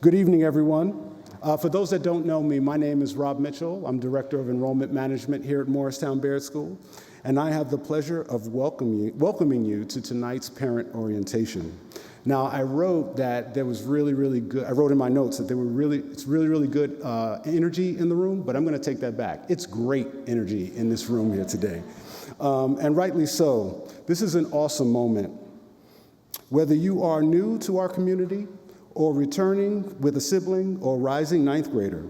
Good evening, everyone. For those that don't know me, my name is Rob Mitchell. I'm Director of Enrollment Management here at Morristown Baird School, and I have the pleasure of welcoming you to tonight's parent orientation. Now, I wrote that there was really good, I wrote in my notes that it's really good energy in the room, but I'm gonna take that back. It's great energy in this room here today. And rightly so. This is an awesome moment. Whether you are new to our community or returning with a sibling or rising ninth grader,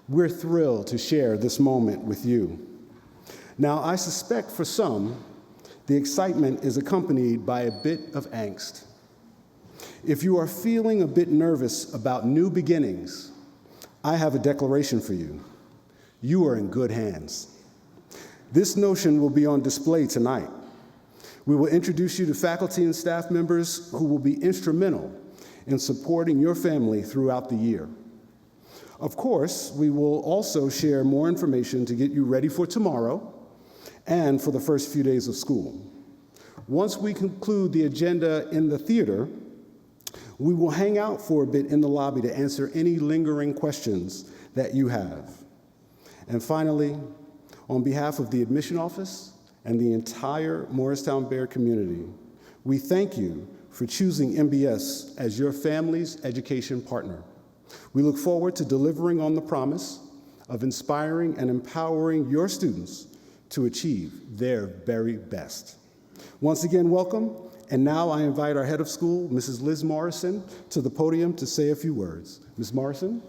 we're thrilled to share this moment with you. Now, I suspect for some, the excitement is accompanied by a bit of angst. If you are feeling a bit nervous about new beginnings, I have a declaration for you. You are in good hands. This notion will be on display tonight. We will introduce you to faculty and staff members who will be instrumental in supporting your family throughout the year. Of course, we will also share more information to get you ready for tomorrow and for the first few days of school. Once we conclude the agenda in the theater, we will hang out for a bit in the lobby to answer any lingering questions that you have. And finally, on behalf of the admission office and the entire Morristown Baird community, we thank you for choosing MBS as your family's education partner. We look forward to delivering on the promise of inspiring and empowering your students to achieve their very best. Once again, welcome, and now I invite our head of school, Mrs. Liz Morrison, to the podium to say a few words. Ms. Morrison?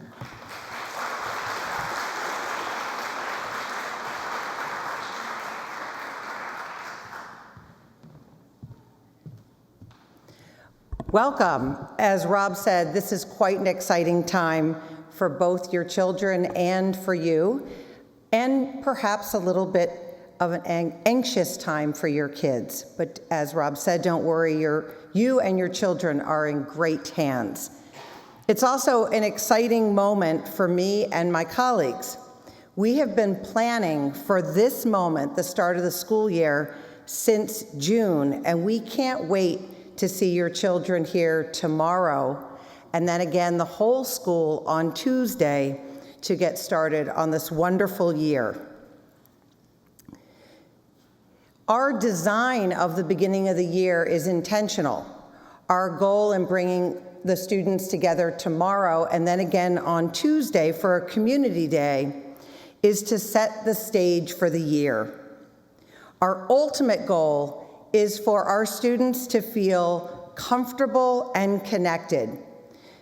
Welcome. As Rob said, this is quite an exciting time for both your children and for you, and perhaps a little bit of an anxious time for your kids. But as Rob said, don't worry, you and your children are in great hands. It's also an exciting moment for me and my colleagues. We have been planning for this moment, the start of the school year, since June, and we can't wait to see your children here tomorrow, and then again the whole school on Tuesday to get started on this wonderful year. Our design of the beginning of the year is intentional. Our goal in bringing the students together tomorrow and then again on Tuesday for a community day is to set the stage for the year. Our ultimate goal is for our students to feel comfortable and connected,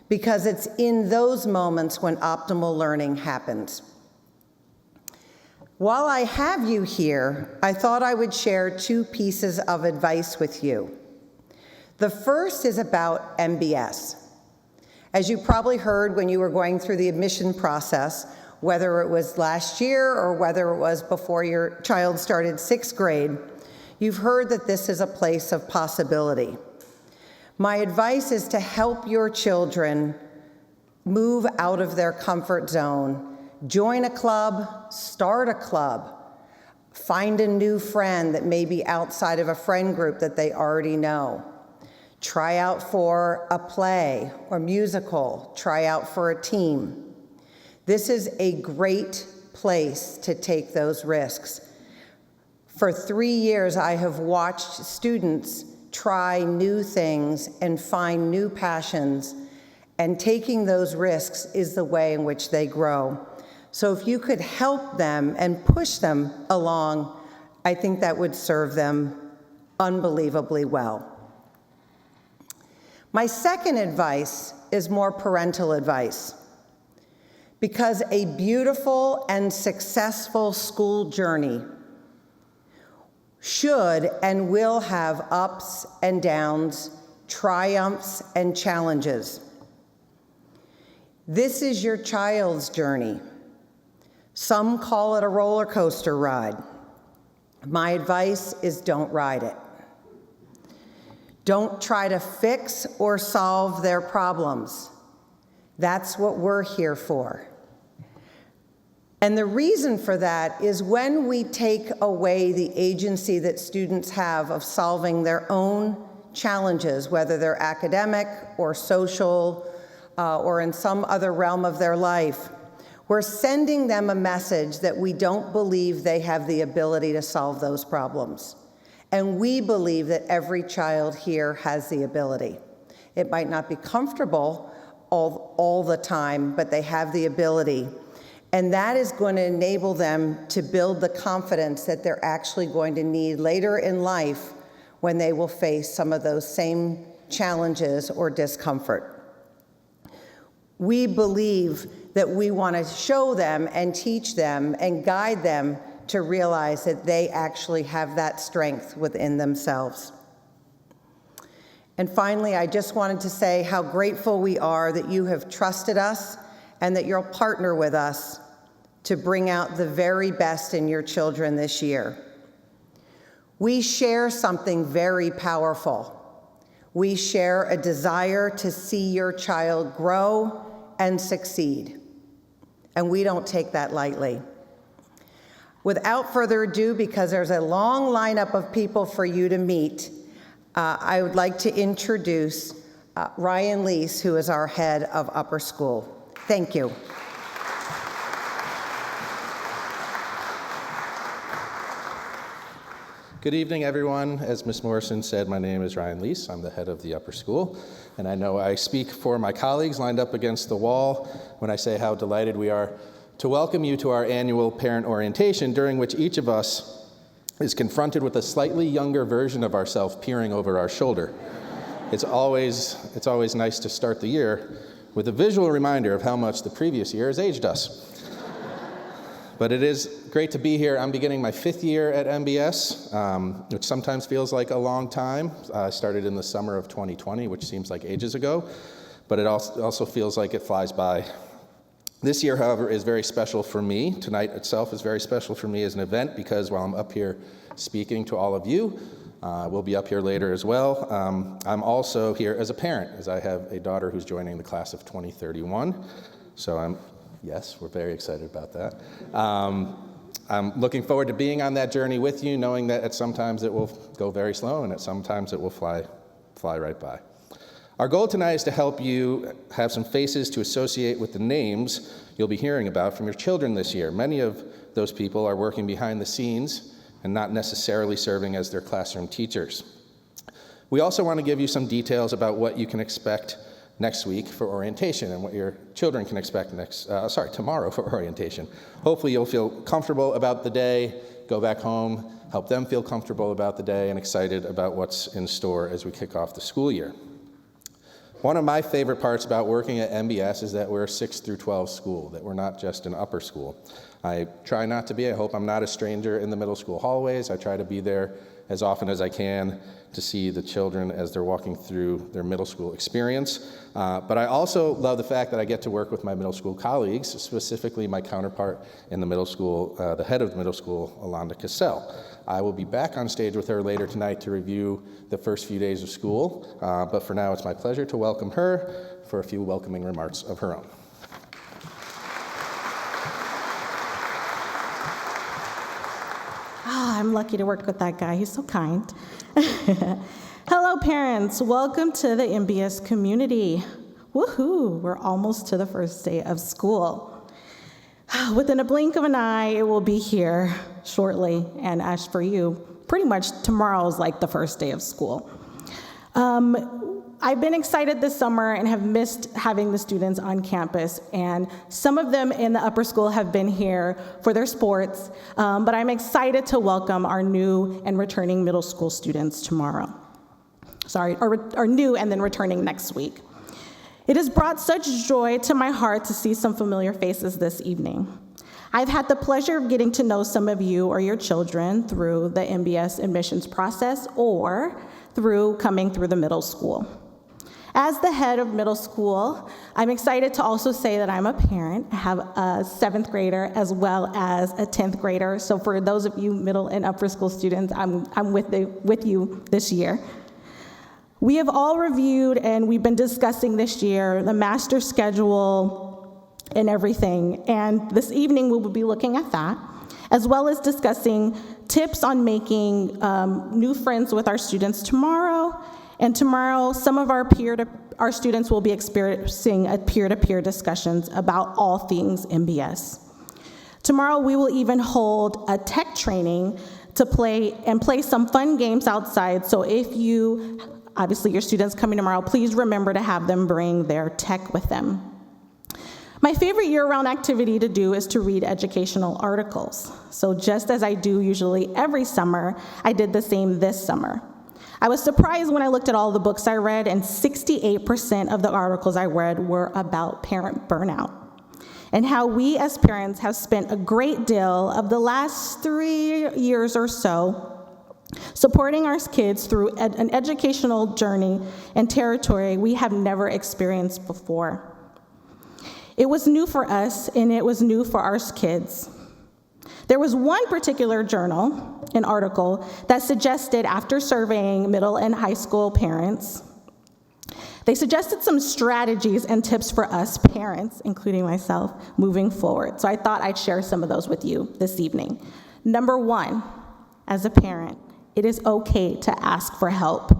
because it's in those moments when optimal learning happens. While I have you here, I thought I would share two pieces of advice with you. The first is about MBS. As you probably heard when you were going through the admission process, whether it was last year or whether it was before your child started 6th grade, you've heard that this is a place of possibility. My advice is to help your children move out of their comfort zone, join a club, start a club, find a new friend that may be outside of a friend group that they already know. Try out for a play or musical, try out for a team. This is a great place to take those risks. For 3 years, I have watched students try new things and find new passions, and taking those risks is the way in which they grow. So if you could help them and push them along, I think that would serve them unbelievably well. My second advice is more parental advice, because a beautiful and successful school journey should and will have ups and downs, triumphs and challenges. This is your child's journey. Some call it a roller coaster ride. My advice is don't ride it. Don't try to fix or solve their problems. That's what we're here for. And the reason for that is when we take away the agency that students have of solving their own challenges, whether they're academic or social or in some other realm of their life, we're sending them a message that we don't believe they have the ability to solve those problems. And we believe that every child here has the ability. It might not be comfortable all the time, but they have the ability. And that is going to enable them to build the confidence that they're actually going to need later in life when they will face some of those same challenges or discomfort. We believe that we want to show them and teach them and guide them to realize that they actually have that strength within themselves. And finally, I just wanted to say how grateful we are that you have trusted us and that you'll partner with us to bring out the very best in your children this year. We share something very powerful. We share a desire to see your child grow and succeed. And we don't take that lightly. Without further ado, because there's a long lineup of people for you to meet, I would like to introduce Ryan Leese, who is our head of upper school. Thank you. Good evening, everyone. As Ms. Morrison said, my name is Ryan Leese. I'm the head of the upper school, and I know I speak for my colleagues lined up against the wall when I say how delighted we are to welcome you to our annual parent orientation, during which each of us is confronted with a slightly younger version of ourselves peering over our shoulder. It's always nice to start the year with a visual reminder of how much the previous year has aged us. But it is great to be here. I'm beginning my 5th year at MBS, which sometimes feels like a long time. I started in the summer of 2020, which seems like ages ago, but it also feels like it flies by. This year, however, is very special for me. Tonight itself is very special for me as an event because while I'm up here speaking to all of you, we'll be up here later as well. I'm also here as a parent, as I have a daughter who's joining the class of 2031. So yes, we're very excited about that. I'm looking forward to being on that journey with you, knowing that at sometimes it will go very slow and at sometimes it will fly right by. Our goal tonight is to help you have some faces to associate with the names you'll be hearing about from your children this year. Many of those people are working behind the scenes and not necessarily serving as their classroom teachers. We also want to give you some details about what you can expect next week for orientation and what your children can expect tomorrow for orientation. Hopefully you'll feel comfortable about the day, go back home, help them feel comfortable about the day and excited about what's in store as we kick off the school year. One of my favorite parts about working at MBS is that we're a 6 through 12 school, that we're not just an upper school. I try not to be. I hope I'm not a stranger in the middle school hallways. I try to be there as often as I can to see the children as they're walking through their middle school experience. But I also love the fact that I get to work with my middle school colleagues, specifically my counterpart in the middle school, the head of the middle school, Alonda Cassell. I will be back on stage with her later tonight to review the first few days of school, but for now it's my pleasure to welcome her for a few welcoming remarks of her own. I'm lucky to work with that guy. He's so kind. Hello, parents. Welcome to the MBS community. Woohoo! We're almost to the first day of school. Within a blink of an eye, it will be here shortly. And as for you, pretty much tomorrow is like the first day of school. I've been excited this summer and have missed having the students on campus, and some of them in the upper school have been here for their sports, but I'm excited to welcome our new and returning middle school students tomorrow. Or new and then returning next week. It has brought such joy to my heart to see some familiar faces this evening. I've had the pleasure of getting to know some of you or your children through the MBS admissions process or through coming through the middle school. As the head of middle school, I'm excited to also say that I'm a parent. I have a 7th grader as well as a 10th grader. So for those of you middle and upper school students, I'm with you this year. We have all reviewed and we've been discussing this year the master schedule and everything. And this evening we will be looking at that, as well as discussing tips on making new friends with our students tomorrow. And tomorrow, some of our our students will be experiencing a peer-to-peer discussions about all things MBS. Tomorrow, we will even hold a tech training to play some fun games outside. So if obviously your students coming tomorrow, please remember to have them bring their tech with them. My favorite year-round activity to do is to read educational articles. So just as I do usually every summer, I did the same this summer. I was surprised when I looked at all the books I read, and 68% of the articles I read were about parent burnout and how we as parents have spent a great deal of the last 3 years or so supporting our kids through an educational journey and territory we have never experienced before. It was new for us, and it was new for our kids. There was one particular journal, an article, that suggested, after surveying middle and high school parents, they suggested some strategies and tips for us parents, including myself, moving forward. So I thought I'd share some of those with you this evening. Number one, as a parent, it is okay to ask for help.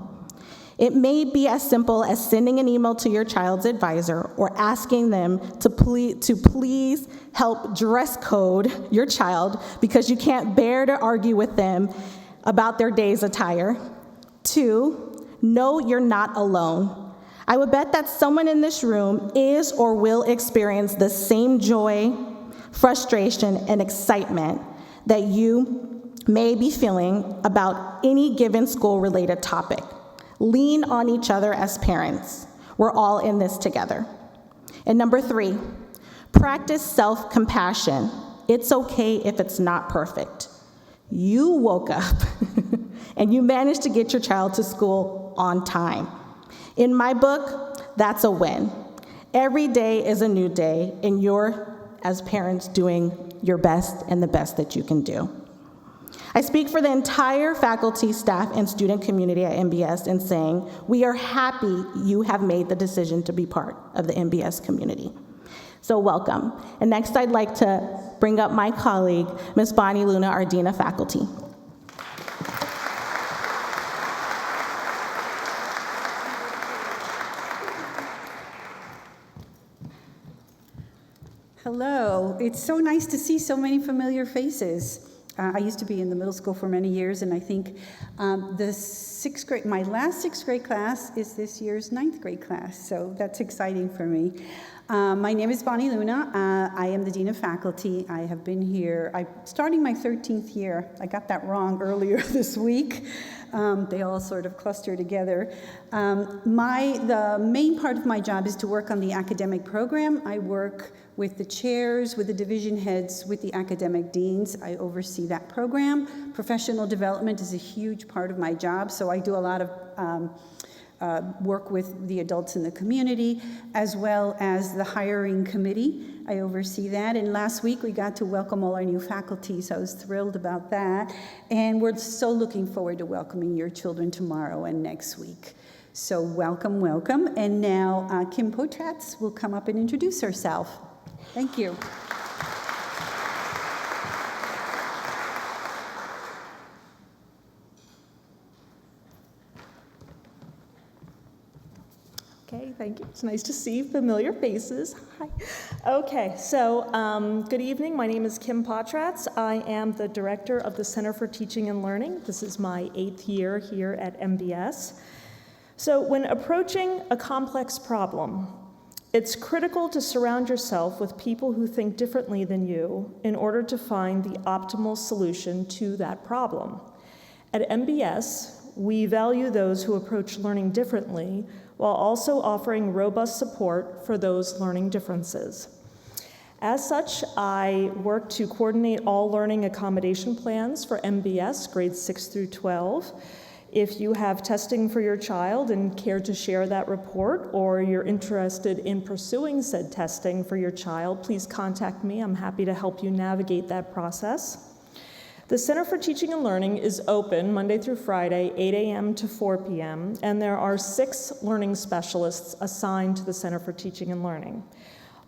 It may be as simple as sending an email to your child's advisor or asking them to please help dress code your child because you can't bear to argue with them about their day's attire. 2, know you're not alone. I would bet that someone in this room is or will experience the same joy, frustration, and excitement that you may be feeling about any given school-related topic. Lean on each other as parents. We're all in this together. And number 3, practice self-compassion. It's okay if it's not perfect. You woke up and you managed to get your child to school on time. In my book, that's a win. Every day is a new day, and you're, as parents, doing your best and the best that you can do. I speak for the entire faculty, staff, and student community at MBS in saying we are happy you have made the decision to be part of the MBS community. So welcome. And next I'd like to bring up my colleague, Ms. Bonnie Luna, our Dean of Faculty. Hello, it's so nice to see so many familiar faces. I used to be in the middle school for many years, and I think my last sixth grade class is this year's 9th grade class, so that's exciting for me. My name is Bonnie Luna. I am the Dean of Faculty. I have been here, starting my 13th year. I got that wrong earlier this week. They all sort of cluster together. The main part of my job is to work on the academic program. I work with the chairs, with the division heads, with the academic deans. I oversee that program. Professional development is a huge part of my job, so I do a lot of work with the adults in the community, as well as the hiring committee. I oversee that, and last week we got to welcome all our new faculty, so I was thrilled about that. And we're so looking forward to welcoming your children tomorrow and next week. So welcome, welcome. And now Kim Potratz will come up and introduce herself. Thank you. Okay, thank you. It's nice to see familiar faces. Hi. Okay, so good evening. My name is Kim Potratz. I am the director of the Center for Teaching and Learning. This is my 8th year here at MBS. So when approaching a complex problem, it's critical to surround yourself with people who think differently than you in order to find the optimal solution to that problem. At MBS, we value those who approach learning differently while also offering robust support for those learning differences. As such, I work to coordinate all learning accommodation plans for MBS, grades 6 through 12. If you have testing for your child and care to share that report, or you're interested in pursuing said testing for your child, please contact me. I'm happy to help you navigate that process. The Center for Teaching and Learning is open Monday through Friday, 8 a.m. to 4 p.m., and there are 6 learning specialists assigned to the Center for Teaching and Learning.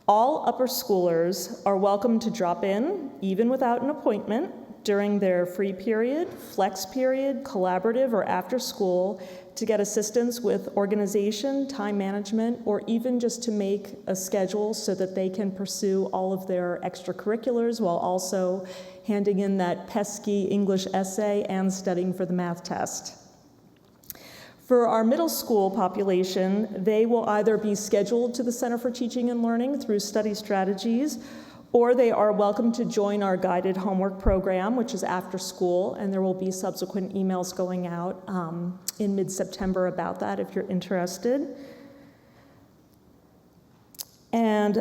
All upper schoolers are welcome to drop in, even without an appointment, during their free period, flex period, collaborative, or after school to get assistance with organization, time management, or even just to make a schedule so that they can pursue all of their extracurriculars while also handing in that pesky English essay and studying for the math test. For our middle school population, they will either be scheduled to the Center for Teaching and Learning through study strategies, or they are welcome to join our guided homework program, which is after school, and there will be subsequent emails going out in mid-September about that if you're interested. And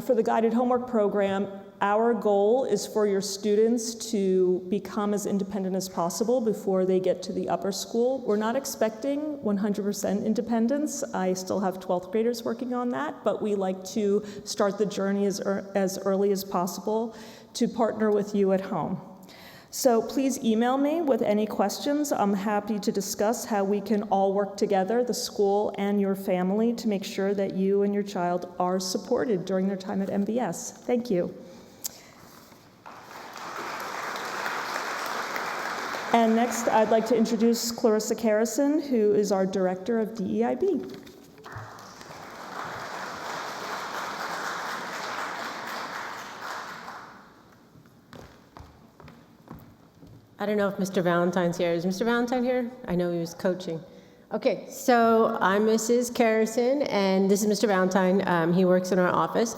for the guided homework program, our goal is for your students to become as independent as possible before they get to the upper school. We're not expecting 100% independence. I still have 12th graders working on that, but we like to start the journey as early as possible to partner with you at home. So please email me with any questions. I'm happy to discuss how we can all work together, the school and your family, to make sure that you and your child are supported during their time at MBS. Thank you. And next, I'd like to introduce Clarissa Carrison, who is our Director of DEIB. I don't know if Mr. Valentine's here. Is Mr. Valentine here? I know he was coaching. Okay, so I'm Mrs. Carrison, and this is Mr. Valentine. He works in our office.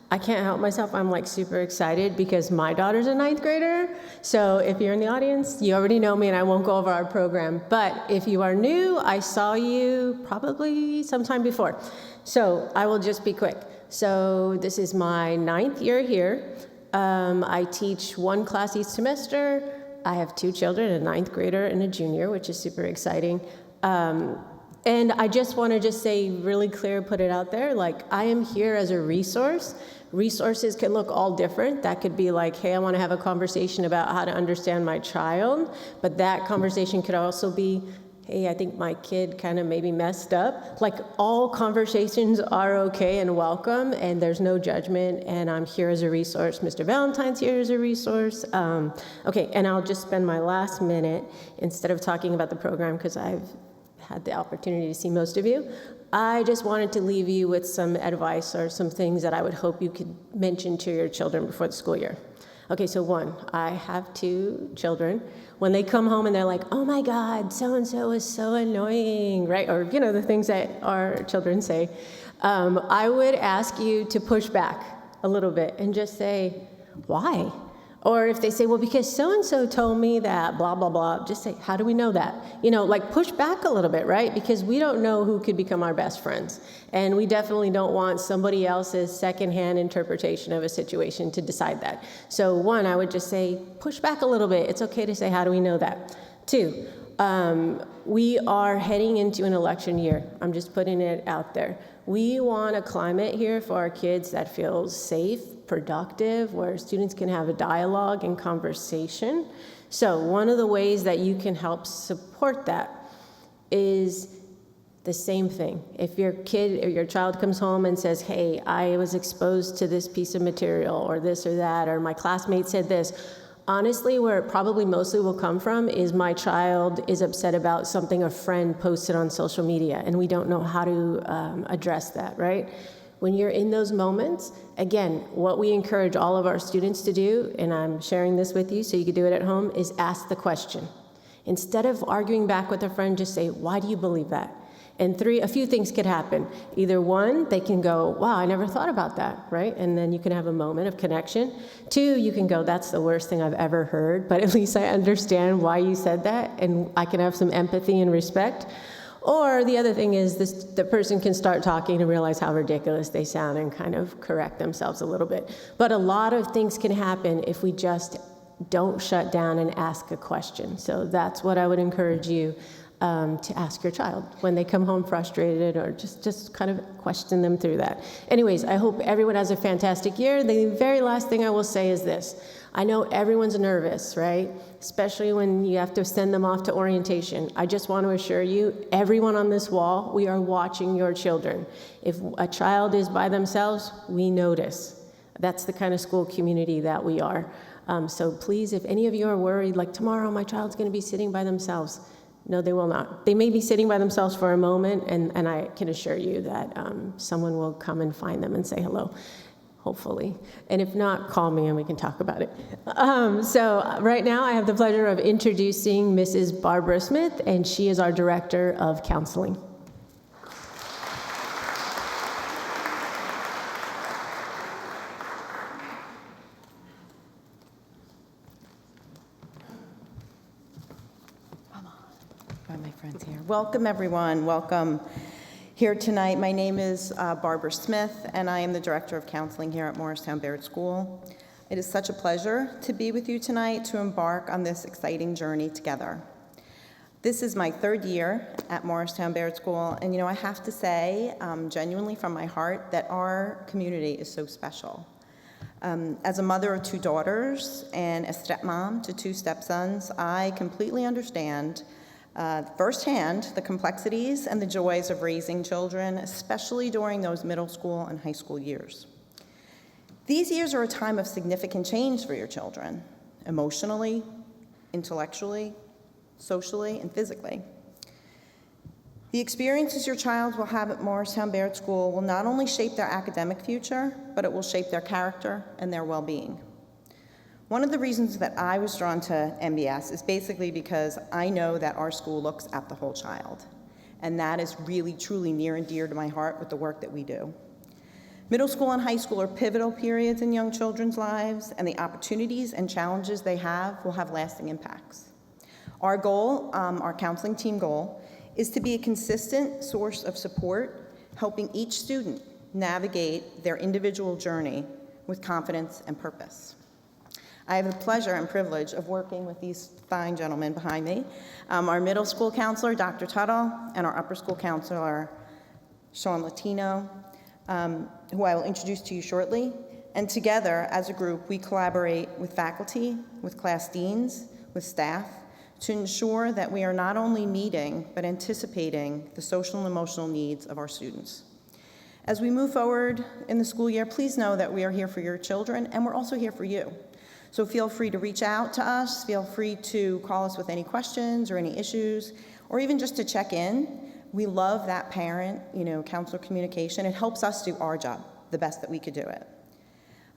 I can't help myself. I'm like super excited because my daughter's a 9th grader. So if you're in the audience, you already know me and I won't go over our program. But if you are new, I saw you probably sometime before. So I will just be quick. So this is my 9th year here. I teach one class each semester. I have 2 children, a 9th grader and a junior, which is super exciting. And I just want to just say really clear, put it out there, like I am here as a resource. Resources can look all different. That could be like, hey, I want to have a conversation about how to understand my child. But that conversation could also be, hey, I think my kid kind of maybe messed up. Like all conversations are okay and welcome, and there's no judgment, and I'm here as a resource. Mr. Valentine's here as a resource. Okay, and I'll just spend my last minute, instead of talking about the program, because I've had the opportunity to see most of you, I just wanted to leave you with some advice or some things that I would hope you could mention to your children before the school year. Okay, so 1, I have 2 children. When they come home and they're like, oh my God, so-and-so is so annoying, right? Or, you know, the things that our children say. I would ask you to push back a little bit and just say, why? Or if they say, well, because so-and-so told me that, blah, blah, blah, just say, how do we know that? You know, like push back a little bit, right? Because we don't know who could become our best friends. And we definitely don't want somebody else's secondhand interpretation of a situation to decide that. So 1, I would just say, push back a little bit. It's okay to say, how do we know that? 2, we are heading into an election year. I'm just putting it out there. We want a climate here for our kids that feels safe, productive, where students can have a dialogue and conversation. So one of the ways that you can help support that is the same thing. If your kid or your child comes home and says, hey, I was exposed to this piece of material or this or that, or my classmate said this, honestly, where it probably mostly will come from is my child is upset about something a friend posted on social media, and we don't know how to address that, right? When you're in those moments, again, what we encourage all of our students to do, and I'm sharing this with you so you can do it at home, is ask the question. Instead of arguing back with a friend, just say, why do you believe that? And 3, a few things could happen. Either 1, they can go, wow, I never thought about that, right? And then you can have a moment of connection. 2, you can go, that's the worst thing I've ever heard, but at least I understand why you said that, and I can have some empathy and respect. Or the other thing is the person can start talking and realize how ridiculous they sound and kind of correct themselves a little bit. But a lot of things can happen if we just don't shut down and ask a question. So that's what I would encourage you to ask your child when they come home frustrated, or just kind of question them through that. Anyways, I hope everyone has a fantastic year. The very last thing I will say is this. I know everyone's nervous, right? Especially when you have to send them off to orientation. I just want to assure you, everyone on this wall, we are watching your children. If a child is by themselves, we notice. That's the kind of school community that we are. So please, if any of you are worried, like tomorrow my child's going to be sitting by themselves, no, they will not. They may be sitting by themselves for a moment, and I can assure you that someone will come and find them and say hello, hopefully. And if not, call me and we can talk about it. So right now I have the pleasure of introducing Mrs. Barbara Smith, and she is our Director of Counseling. My friends here. Welcome, everyone. Welcome here tonight. My name is Barbara Smith, and I am the Director of Counseling here at Morristown Baird School. It is such a pleasure to be with you tonight to embark on this exciting journey together. This is my third year at Morristown Baird School, and I have to say, genuinely from my heart, that our community is so special. As a mother of two daughters and a stepmom to two stepsons, I completely understand firsthand the complexities and the joys of raising children, especially during those middle school and high school years. These years are a time of significant change for your children, emotionally, intellectually, socially, and physically. The experiences your child will have at Morristown Baird School will not only shape their academic future, but it will shape their character and their well-being. One of the reasons that I was drawn to MBS is basically because I know that our school looks at the whole child, and that is really, truly near and dear to my heart with the work that we do. Middle school and high school are pivotal periods in young children's lives, and the opportunities and challenges they have will have lasting impacts. Our goal, our counseling team goal, is to be a consistent source of support, helping each student navigate their individual journey with confidence and purpose. I have the pleasure and privilege of working with these fine gentlemen behind me, our middle school counselor, Dr. Tuttle, and our upper school counselor, Sean Latino, who I will introduce to you shortly. And together, as a group, we collaborate with faculty, with class deans, with staff, to ensure that we are not only meeting, but anticipating the social and emotional needs of our students. As we move forward in the school year, please know that we are here for your children, and we're also here for you. So feel free to reach out to us, feel free to call us with any questions or any issues, or even just to check in. We love that parent, counselor communication. It helps us do our job the best that we could do it.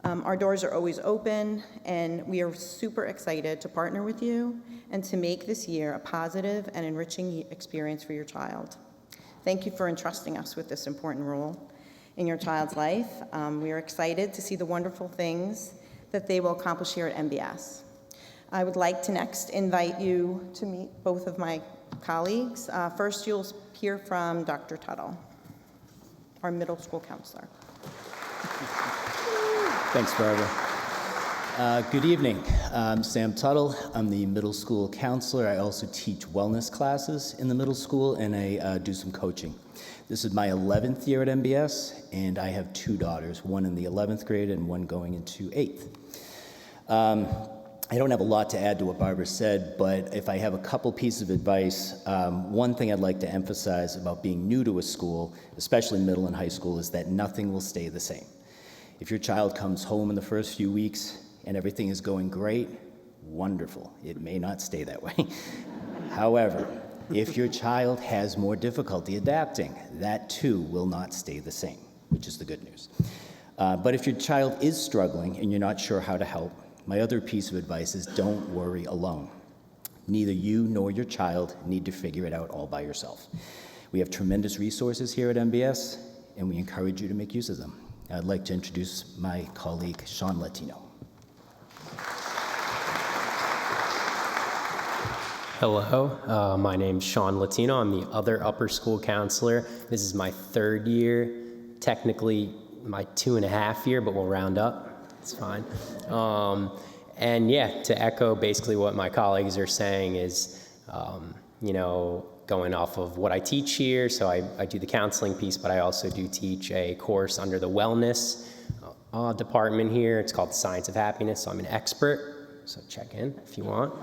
Our doors are always open, and we are super excited to partner with you and to make this year a positive and enriching experience for your child. Thank you for entrusting us with this important role in your child's life. We are excited to see the wonderful things that they will accomplish here at MBS. I would like to next invite you to meet both of my colleagues. First, you'll hear from Dr. Tuttle, our middle school counselor. Thanks, Barbara. Good evening. I'm Sam Tuttle. I'm the middle school counselor. I also teach wellness classes in the middle school, and I do some coaching. This is my 11th year at MBS, and I have two daughters, one in the 11th grade and one going into 8th. I don't have a lot to add to what Barbara said, but if I have a couple pieces of advice, one thing I'd like to emphasize about being new to a school, especially middle and high school, is that nothing will stay the same. If your child comes home in the first few weeks and everything is going great, wonderful. It may not stay that way. However, if your child has more difficulty adapting, that too will not stay the same, which is the good news. But if your child is struggling and you're not sure how to help, my other piece of advice is don't worry alone. Neither you nor your child need to figure it out all by yourself. We have tremendous resources here at MBS, and we encourage you to make use of them. I'd like to introduce my colleague, Sean Latino. Hello, my name's Sean Latino. I'm the other upper school counselor. This is my third year, technically my 2.5 year, but we'll round up. It's fine. And yeah, to echo basically what my colleagues are saying is, going off of what I teach here. So I do the counseling piece, but I also do teach a course under the wellness department here. It's called the Science of Happiness. So I'm an expert. So check in if you want.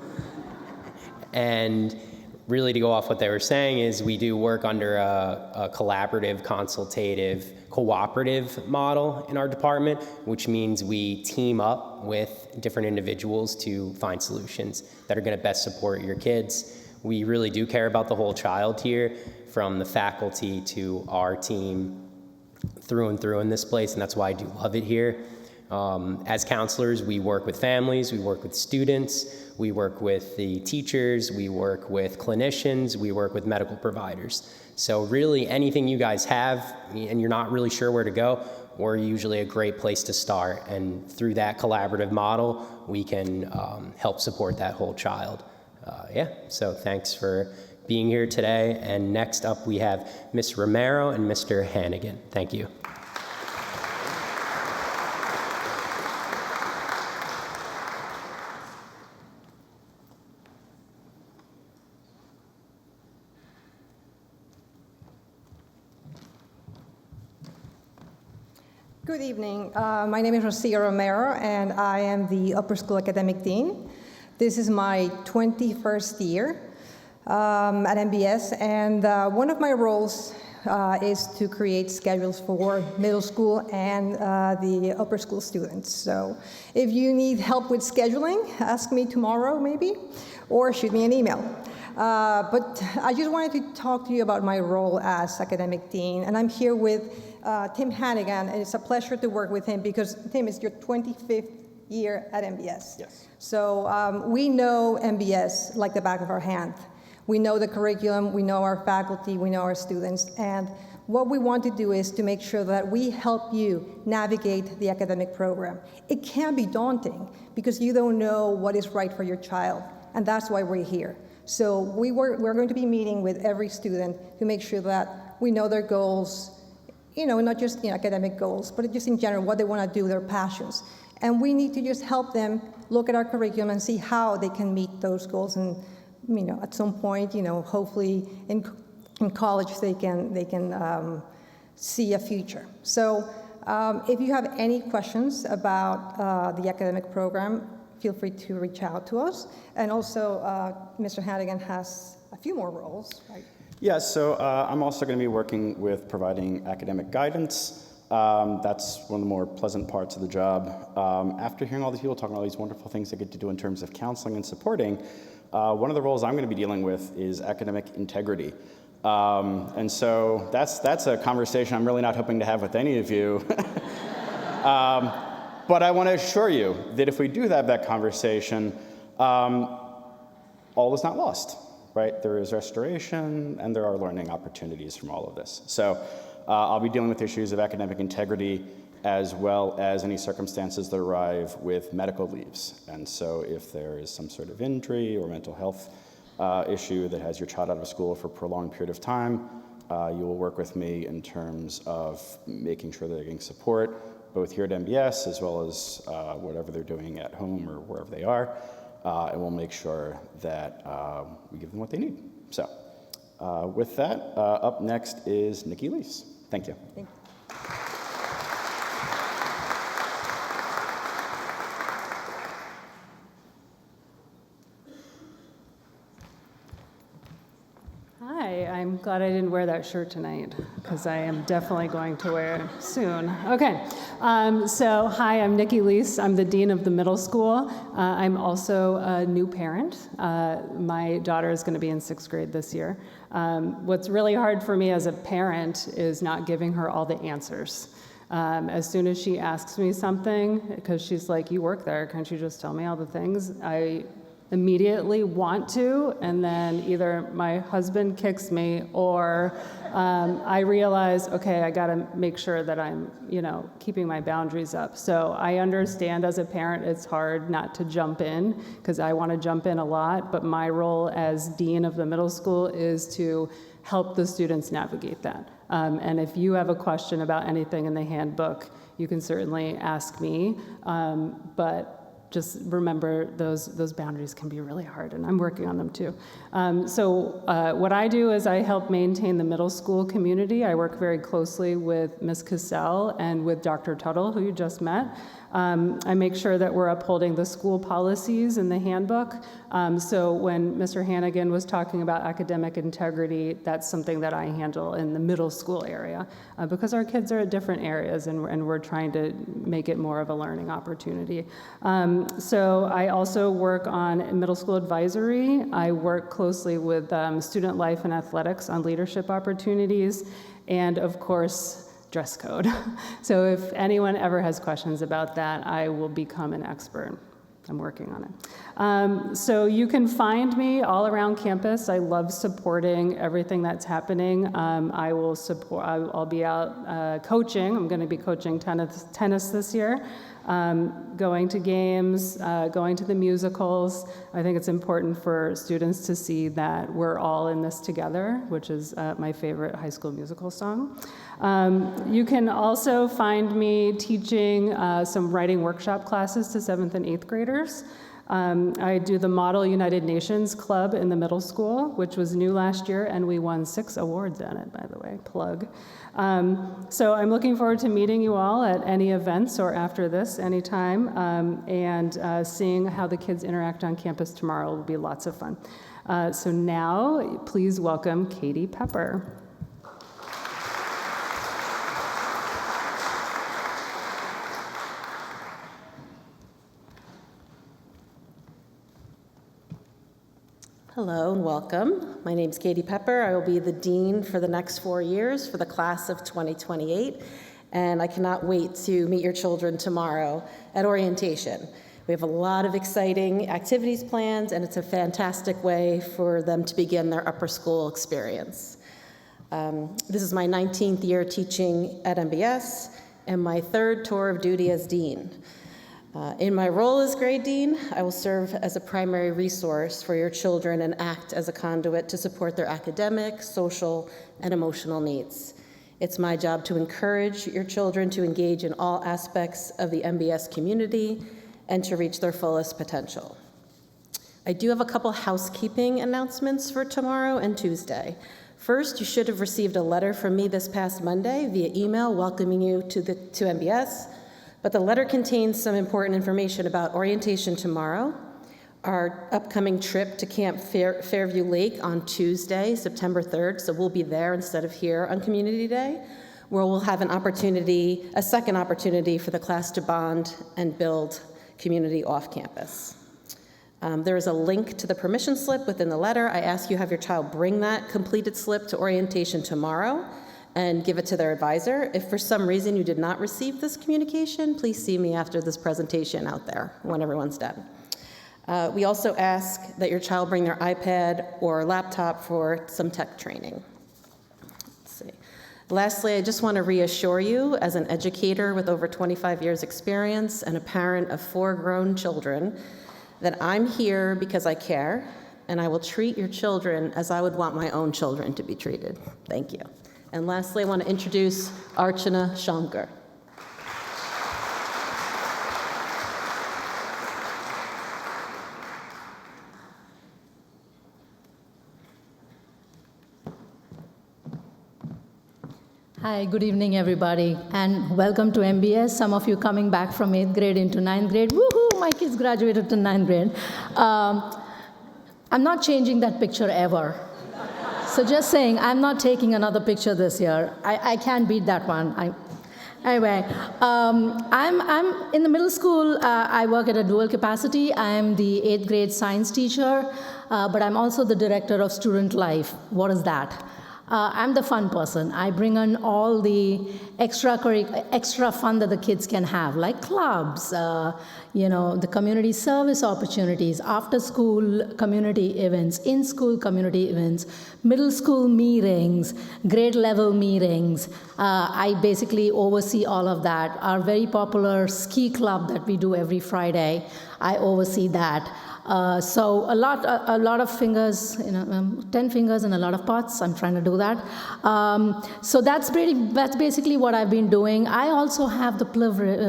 And really to go off what they were saying is we do work under a collaborative, consultative, cooperative model in our department, which means we team up with different individuals to find solutions that are going to best support your kids. We really do care about the whole child here, from the faculty to our team through and through in this place, and that's why I do love it here. As counselors, we work with families, we work with students, we work with the teachers, we work with clinicians, we work with medical providers. So really anything you guys have and you're not really sure where to go, we're usually a great place to start. And through that collaborative model, we can help support that whole child. So thanks for being here today. And next up we have Ms. Romero and Mr. Hannigan. Thank you. Good evening. My name is Rosia Romero, and I am the Upper School Academic Dean. This is my 21st year at MBS, and one of my roles is to create schedules for middle school and the upper school students. So if you need help with scheduling, ask me tomorrow maybe, or shoot me an email. But I just wanted to talk to you about my role as academic dean, and I'm here with Tim Hannigan, and it's a pleasure to work with him because, Tim, it's your 25th year at MBS. Yes. So we know MBS like the back of our hand. We know the curriculum, we know our faculty, we know our students, and what we want to do is to make sure that we help you navigate the academic program. It can be daunting because you don't know what is right for your child, and that's why we're here. So we're going to be meeting with every student to make sure that we know their goals, not just academic goals, but just in general, what they want to do, their passions. And we need to just help them look at our curriculum and see how they can meet those goals. And, at some point, hopefully in college they can see a future. So if you have any questions about the academic program, feel free to reach out to us. And also, Mr. Hannigan has a few more roles, right? Yeah, so I'm also going to be working with providing academic guidance. That's one of the more pleasant parts of the job. After hearing all these people talking about all these wonderful things they get to do in terms of counseling and supporting, one of the roles I'm going to be dealing with is academic integrity. And so that's a conversation I'm really not hoping to have with any of you. But I want to assure you that if we do have that conversation, all is not lost. Right? There is restoration, and there are learning opportunities from all of this. So I'll be dealing with issues of academic integrity as well as any circumstances that arrive with medical leaves. And so if there is some sort of injury or mental health issue that has your child out of school for a prolonged period of time, you will work with me in terms of making sure they're getting support, both here at MBS as well as whatever they're doing at home or wherever they are. And we'll make sure that we give them what they need. So with that, up next is Nikki Lees. Thank you. Thank you. Hi, I'm glad I didn't wear that shirt tonight because I am definitely going to wear it soon. Okay, so hi, I'm Nikki Lees. I'm the dean of the middle school. I'm also a new parent. My daughter is going to be in 6th grade this year. What's really hard for me as a parent is not giving her all the answers. As soon as she asks me something, because she's like, you work there, can't you just tell me all the things? I immediately want to, and then either my husband kicks me or I realize, okay, I gotta make sure that I'm, keeping my boundaries up. So I understand as a parent it's hard not to jump in because I want to jump in a lot, but my role as dean of the middle school is to help the students navigate that. And if you have a question about anything in the handbook, you can certainly ask me, but just remember those boundaries can be really hard, and I'm working on them too. So what I do is I help maintain the middle school community. I work very closely with Ms. Cassell and with Dr. Tuttle, who you just met. I make sure that we're upholding the school policies in the handbook. So when Mr. Hannigan was talking about academic integrity, that's something that I handle in the middle school area because our kids are at different areas and we're trying to make it more of a learning opportunity. So I also work on middle school advisory. I work closely with student life and athletics on leadership opportunities, and of course, dress code. So if anyone ever has questions about that, I will become an expert. I'm working on it. So you can find me all around campus. I love supporting everything that's happening. I'll be out coaching. I'm going to be coaching tennis this year. Going to games, going to the musicals. I think it's important for students to see that we're all in this together, which is my favorite High School Musical song. You can also find me teaching some writing workshop classes to 7th and 8th graders. I do the Model United Nations Club in the middle school, which was new last year, and we won 6 awards on it, by the way, plug. So I'm looking forward to meeting you all at any events or after this anytime, and seeing how the kids interact on campus tomorrow will be lots of fun. So now, please welcome Katie Pepper. Hello and welcome. My name is Katie Pepper. I will be the dean for the next 4 years for the class of 2028, and I cannot wait to meet your children tomorrow at orientation. We have a lot of exciting activities planned, and it's a fantastic way for them to begin their upper school experience. This is my 19th year teaching at MBS and my 3rd tour of duty as dean. In my role as grade dean, I will serve as a primary resource for your children and act as a conduit to support their academic, social, and emotional needs. It's my job to encourage your children to engage in all aspects of the MBS community and to reach their fullest potential. I do have a couple housekeeping announcements for tomorrow and Tuesday. First, you should have received a letter from me this past Monday via email welcoming you to MBS. But the letter contains some important information about orientation tomorrow, our upcoming trip to Camp Fairview Lake on Tuesday, September 3rd, so we'll be there instead of here on Community Day, where we'll have a second opportunity for the class to bond and build community off campus. There is a link to the permission slip within the letter. I ask you have your child bring that completed slip to orientation tomorrow and give it to their advisor. If for some reason you did not receive this communication, please see me after this presentation out there when everyone's done. We also ask that your child bring their iPad or laptop for some tech training. Let's see. Lastly, I just want to reassure you, as an educator with over 25 years experience and a parent of 4 grown children, that I'm here because I care, and I will treat your children as I would want my own children to be treated. Thank you. And lastly, I want to introduce Archana Shankar. Hi, good evening, everybody, and welcome to MBS. Some of you coming back from 8th grade into 9th grade. Woohoo, my kids graduated to 9th grade. I'm not changing that picture ever. So just saying, I'm not taking another picture this year. I can't beat that one. Anyway, I'm in the middle school. I work at a dual capacity. I'm the 8th grade science teacher, but I'm also the director of student life. What is that? I'm the fun person. I bring in all the extra fun that the kids can have, like clubs, the community service opportunities, after-school community events, in-school community events, middle school meetings, grade-level meetings. I basically oversee all of that. Our very popular ski club that we do every Friday, I oversee that. So a lot of fingers, 10 fingers and a lot of pots. I'm trying to do that. So that's basically what I've been doing. I also have the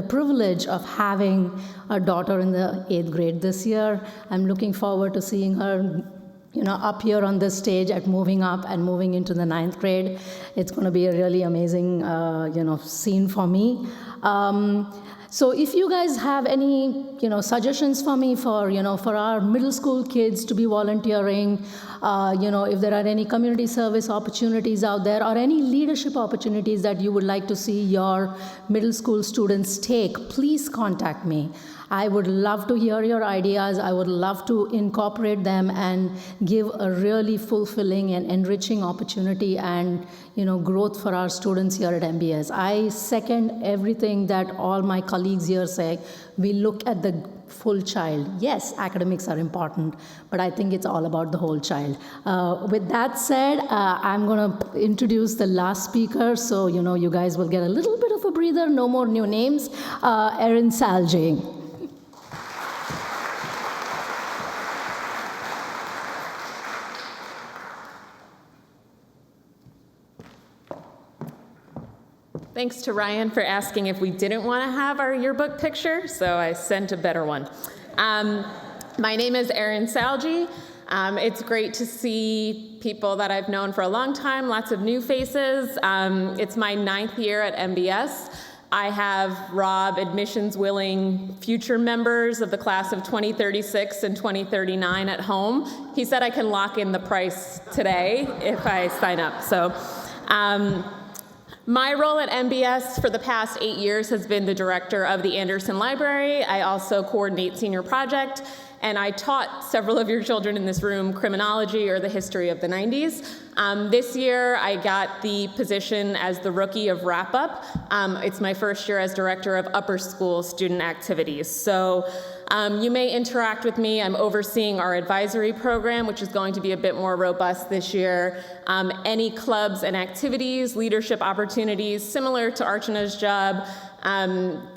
privilege of having a daughter in the 8th grade this year. I'm looking forward to seeing her, up here on this stage at moving up and moving into the 9th grade. It's going to be a really amazing, scene for me. So if you guys have any, suggestions for me for our middle school kids to be volunteering, if there are any community service opportunities out there or any leadership opportunities that you would like to see your middle school students take, please contact me. I would love to hear your ideas. I would love to incorporate them and give a really fulfilling and enriching opportunity and growth for our students here at MBS. I second everything that all my colleagues here say. We look at the full child. Yes, academics are important, but I think it's all about the whole child. With that said, I'm going to introduce the last speaker, so you guys will get a little bit of a breather. No more new names. Erin Salji. Thanks to Ryan for asking if we didn't want to have our yearbook picture, so I sent a better one. My name is Erin Salji. It's great to see people that I've known for a long time, lots of new faces. It's my 9th year at MBS. I have Rob admissions-willing future members of the class of 2036 and 2039 at home. He said I can lock in the price today if I sign up. So. My role at MBS for the past 8 years has been the director of the Anderson Library. I also coordinate senior project, and I taught several of your children in this room criminology or the history of the 90s. This year, I got the position as the rookie of Wrap Up. It's my first year as director of upper school student activities. So you may interact with me. I'm overseeing our advisory program, which is going to be a bit more robust this year. Any clubs and activities, leadership opportunities, similar to Archana's job,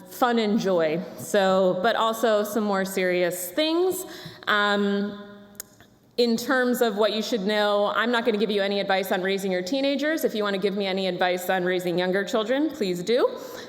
fun and joy. So, but also some more serious things. In terms of what you should know, I'm not going to give you any advice on raising your teenagers. If you want to give me any advice on raising younger children, please do.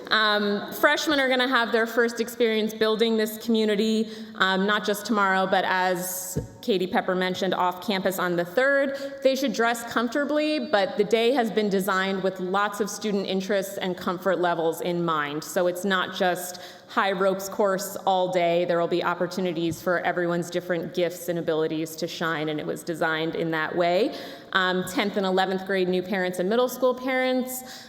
Freshmen are going to have their first experience building this community, not just tomorrow, but as Katie Pepper mentioned, off campus on the 3rd. They should dress comfortably, but the day has been designed with lots of student interests and comfort levels in mind. So it's not just high ropes course all day. There will be opportunities for everyone's different gifts and abilities to shine, and it was designed in that way. 10th and 11th grade new parents and middle school parents.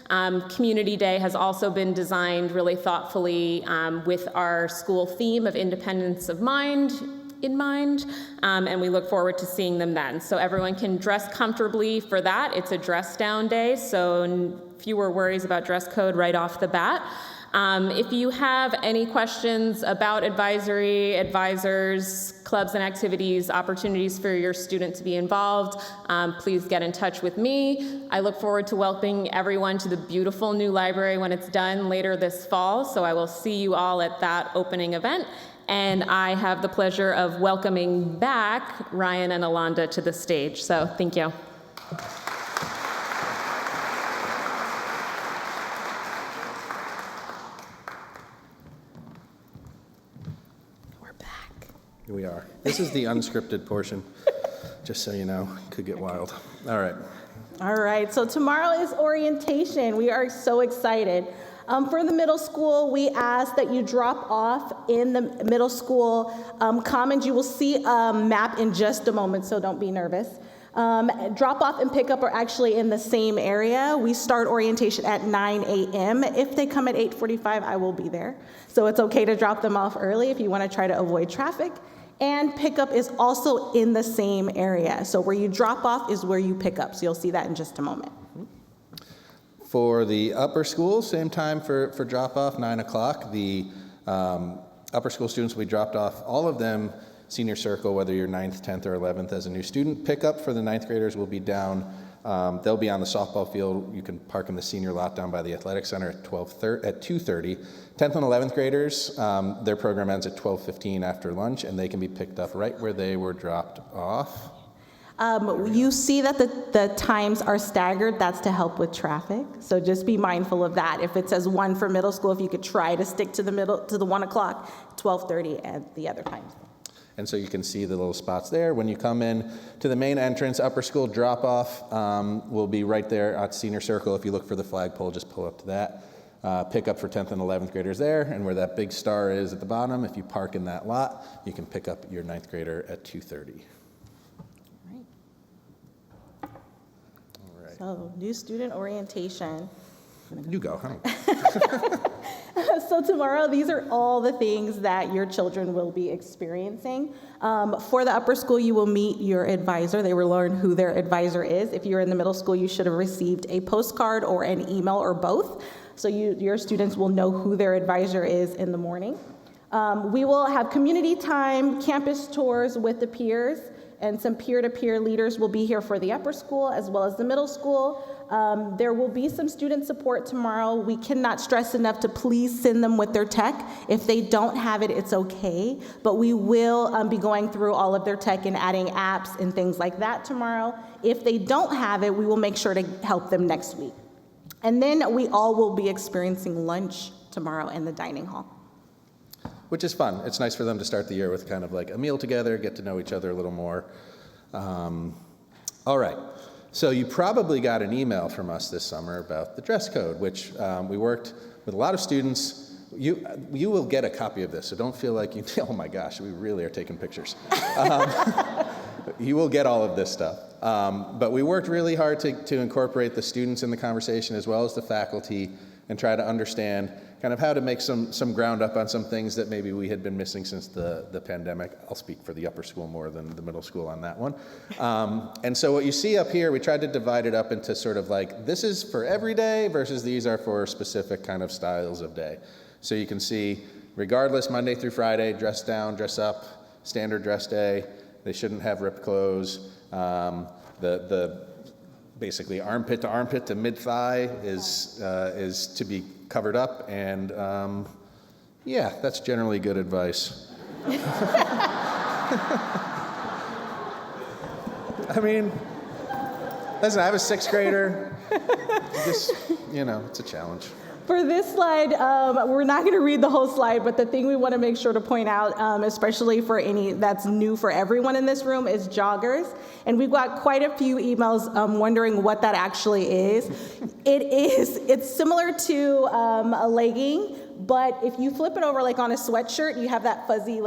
Community Day has also been designed really thoughtfully with our school theme of independence of mind in mind, and we look forward to seeing them then. So everyone can dress comfortably for that. It's a dress down day, so fewer worries about dress code right off the bat. If you have any questions about advisory, advisors, clubs and activities, opportunities for your student to be involved, please get in touch with me. I look forward to welcoming everyone to the beautiful new library when it's done later this fall, so I will see you all at that opening event. And I have the pleasure of welcoming back Ryan and Alonda to the stage, so thank you. Here we are. This is the unscripted portion, just so you know. Could get wild. All right. All right, so tomorrow is orientation. We are so excited. For the middle school, we ask that you drop off in the middle school commons. You will see a map in just a moment, so don't be nervous. Drop off and pick up are actually in the same area. We start orientation at 9 a.m. If they come at 8:45, I will be there. So it's okay to drop them off early if you want to try to avoid traffic. And pickup is also in the same area. So where you drop off is where you pick up. So you'll see that in just a moment. For the upper school, same time for drop-off, 9 o'clock. The upper school students will be dropped off, all of them senior circle, whether you're 9th, 10th, or 11th as a new student. Pickup for the 9th graders will be down. They'll be on the softball field. You can park in the senior lot down by the athletic center at 2:30. 10th and 11th graders, their program ends at 12:15 after lunch, and they can be picked up right where they were dropped off. You see that the times are staggered. That's to help with traffic. So just be mindful of that. If it says 1 for middle school, if you could try to stick to the 1 o'clock, 12:30 at the other times. And so you can see the little spots there. When you come in to the main entrance, upper school drop-off will be right there at Senior Circle. If you look for the flagpole, just pull up to that. pickup for 10th and 11th graders there, and where that big star is at the bottom, if you park in that lot, you can pick up your 9th grader at 2:30. All right. So, new student orientation. You go, huh? So tomorrow, these are all the things that your children will be experiencing. For the upper school, you will meet your advisor. They will learn who their advisor is. If you're in the middle school, you should have received a postcard or an email or both. So your students will know who their advisor is in the morning. We will have community time, campus tours with the peers, and some peer-to-peer leaders will be here for the upper school as well as the middle school. There will be some student support tomorrow. We cannot stress enough to please send them with their tech. If they don't have it, it's okay, but we will be going through all of their tech and adding apps and things like that tomorrow. If they don't have it, we will make sure to help them next week. And then we all will be experiencing lunch tomorrow in the dining hall. Which is fun. It's nice for them to start the year with kind of like a meal together, get to know each other a little more. All right. So you probably got an email from us this summer about the dress code, which we worked with a lot of students. You will get a copy of this, so don't feel like you, oh my gosh, we really are taking pictures. You will get all of this stuff. But we worked really hard to incorporate the students in the conversation as well as the faculty and try to understand kind of how to make some ground up on some things that maybe we had been missing since the pandemic. I'll speak for the upper school more than the middle school on that one. And so what you see up here, we tried to divide it up into sort of like, this is for every day versus these are for specific kind of styles of day. So you can see, regardless, Monday through Friday, dress down, dress up, standard dress day. They shouldn't have ripped clothes. The basically armpit to mid-thigh is to be covered up, and yeah, that's generally good advice. I mean, listen, I have a 6th grader. Just, it's a challenge. For this slide, we're not going to read the whole slide, but the thing we want to make sure to point out, especially for any that's new for everyone in this room, is joggers. And we've got quite a few emails wondering what that actually is. It's similar to a legging, but if you flip it over like on a sweatshirt, you have that fuzzy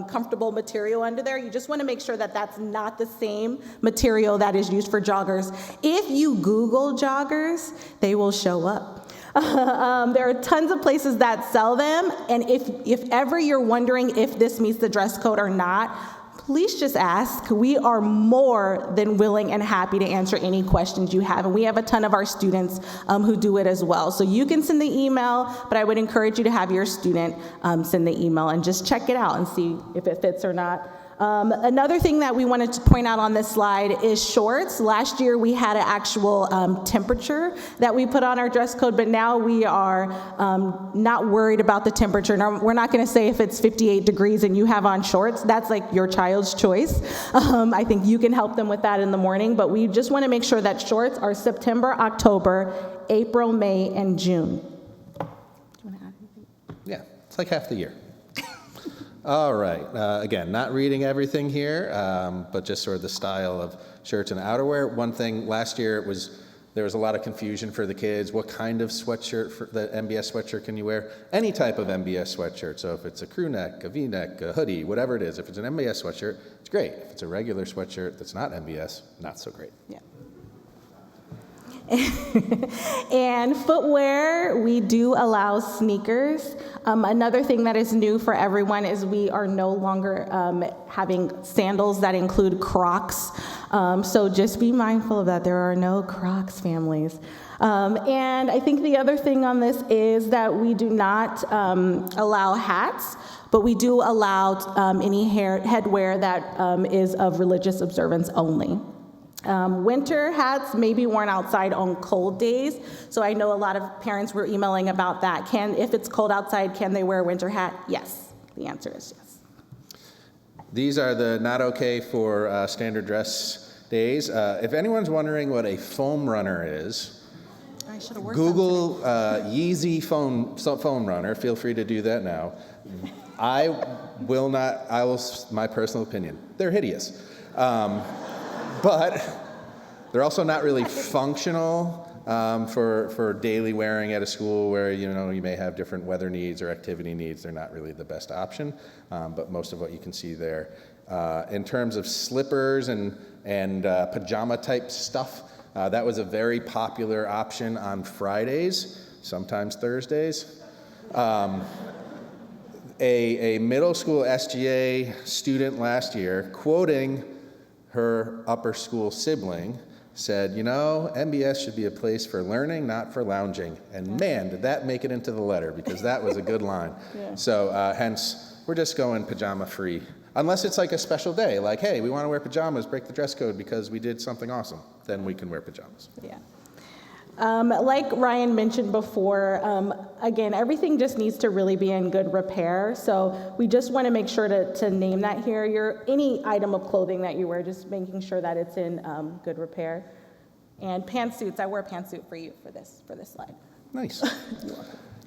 comfortable material under there. You just want to make sure that that's not the same material that is used for joggers. If you Google joggers, they will show up. There are tons of places that sell them, and if ever you're wondering if this meets the dress code or not, please just ask. We are more than willing and happy to answer any questions you have, and we have a ton of our students who do it as well. So you can send the email, but I would encourage you to have your student send the email and just check it out and see if it fits or not. Another thing that we wanted to point out on this slide is shorts. Last year we had an actual temperature that we put on our dress code, but now we are not worried about the temperature. Now, we're not going to say if it's 58 degrees and you have on shorts. That's like your child's choice. I think you can help them with that in the morning, but we just want to make sure that shorts are September, October, April, May, and June. Do you want to add anything? Yeah, it's like half the year. All right. Again, not reading everything here, but just sort of the style of shirts and outerwear. One thing last year there was a lot of confusion for the kids. What kind of sweatshirt, the MBS sweatshirt can you wear? Any type of MBS sweatshirt. So if it's a crew neck, a V-neck, a hoodie, whatever it is, if it's an MBS sweatshirt, it's great. If it's a regular sweatshirt that's not MBS, not so great. Yeah. And footwear, we do allow sneakers. Another thing that is new for everyone is we are no longer having sandals that include Crocs. So just be mindful of that. There are no Crocs families. And I think the other thing on this is that we do not allow hats, but we do allow any headwear that is of religious observance only. Winter hats may be worn outside on cold days, so I know a lot of parents were emailing about that. If it's cold outside, can they wear a winter hat? Yes. The answer is yes. These are the not okay for standard dress days. If anyone's wondering what a foam runner is, Google Yeezy foam runner. Feel free to do that now. My personal opinion, they're hideous. But they're also not really functional. for daily wearing at a school where you may have different weather needs or activity needs. They're not really the best option, but most of what you can see there. In terms of slippers and pajama type stuff, that was a very popular option on Fridays, sometimes Thursdays. A middle school SGA student last year, quoting her upper school sibling, said, MBS should be a place for learning, not for lounging. And man, did that make it into the letter, because that was a good line. Yeah. So hence, we're just going pajama free. Unless it's like a special day, like, hey, we want to wear pajamas, break the dress code because we did something awesome. Then we can wear pajamas. Yeah. Like Ryan mentioned before, again, everything just needs to really be in good repair. So we just want to make sure to name that here. Any item of clothing that you wear, just making sure that it's in good repair. And pantsuits, I wear a pantsuit for you for this slide. Nice.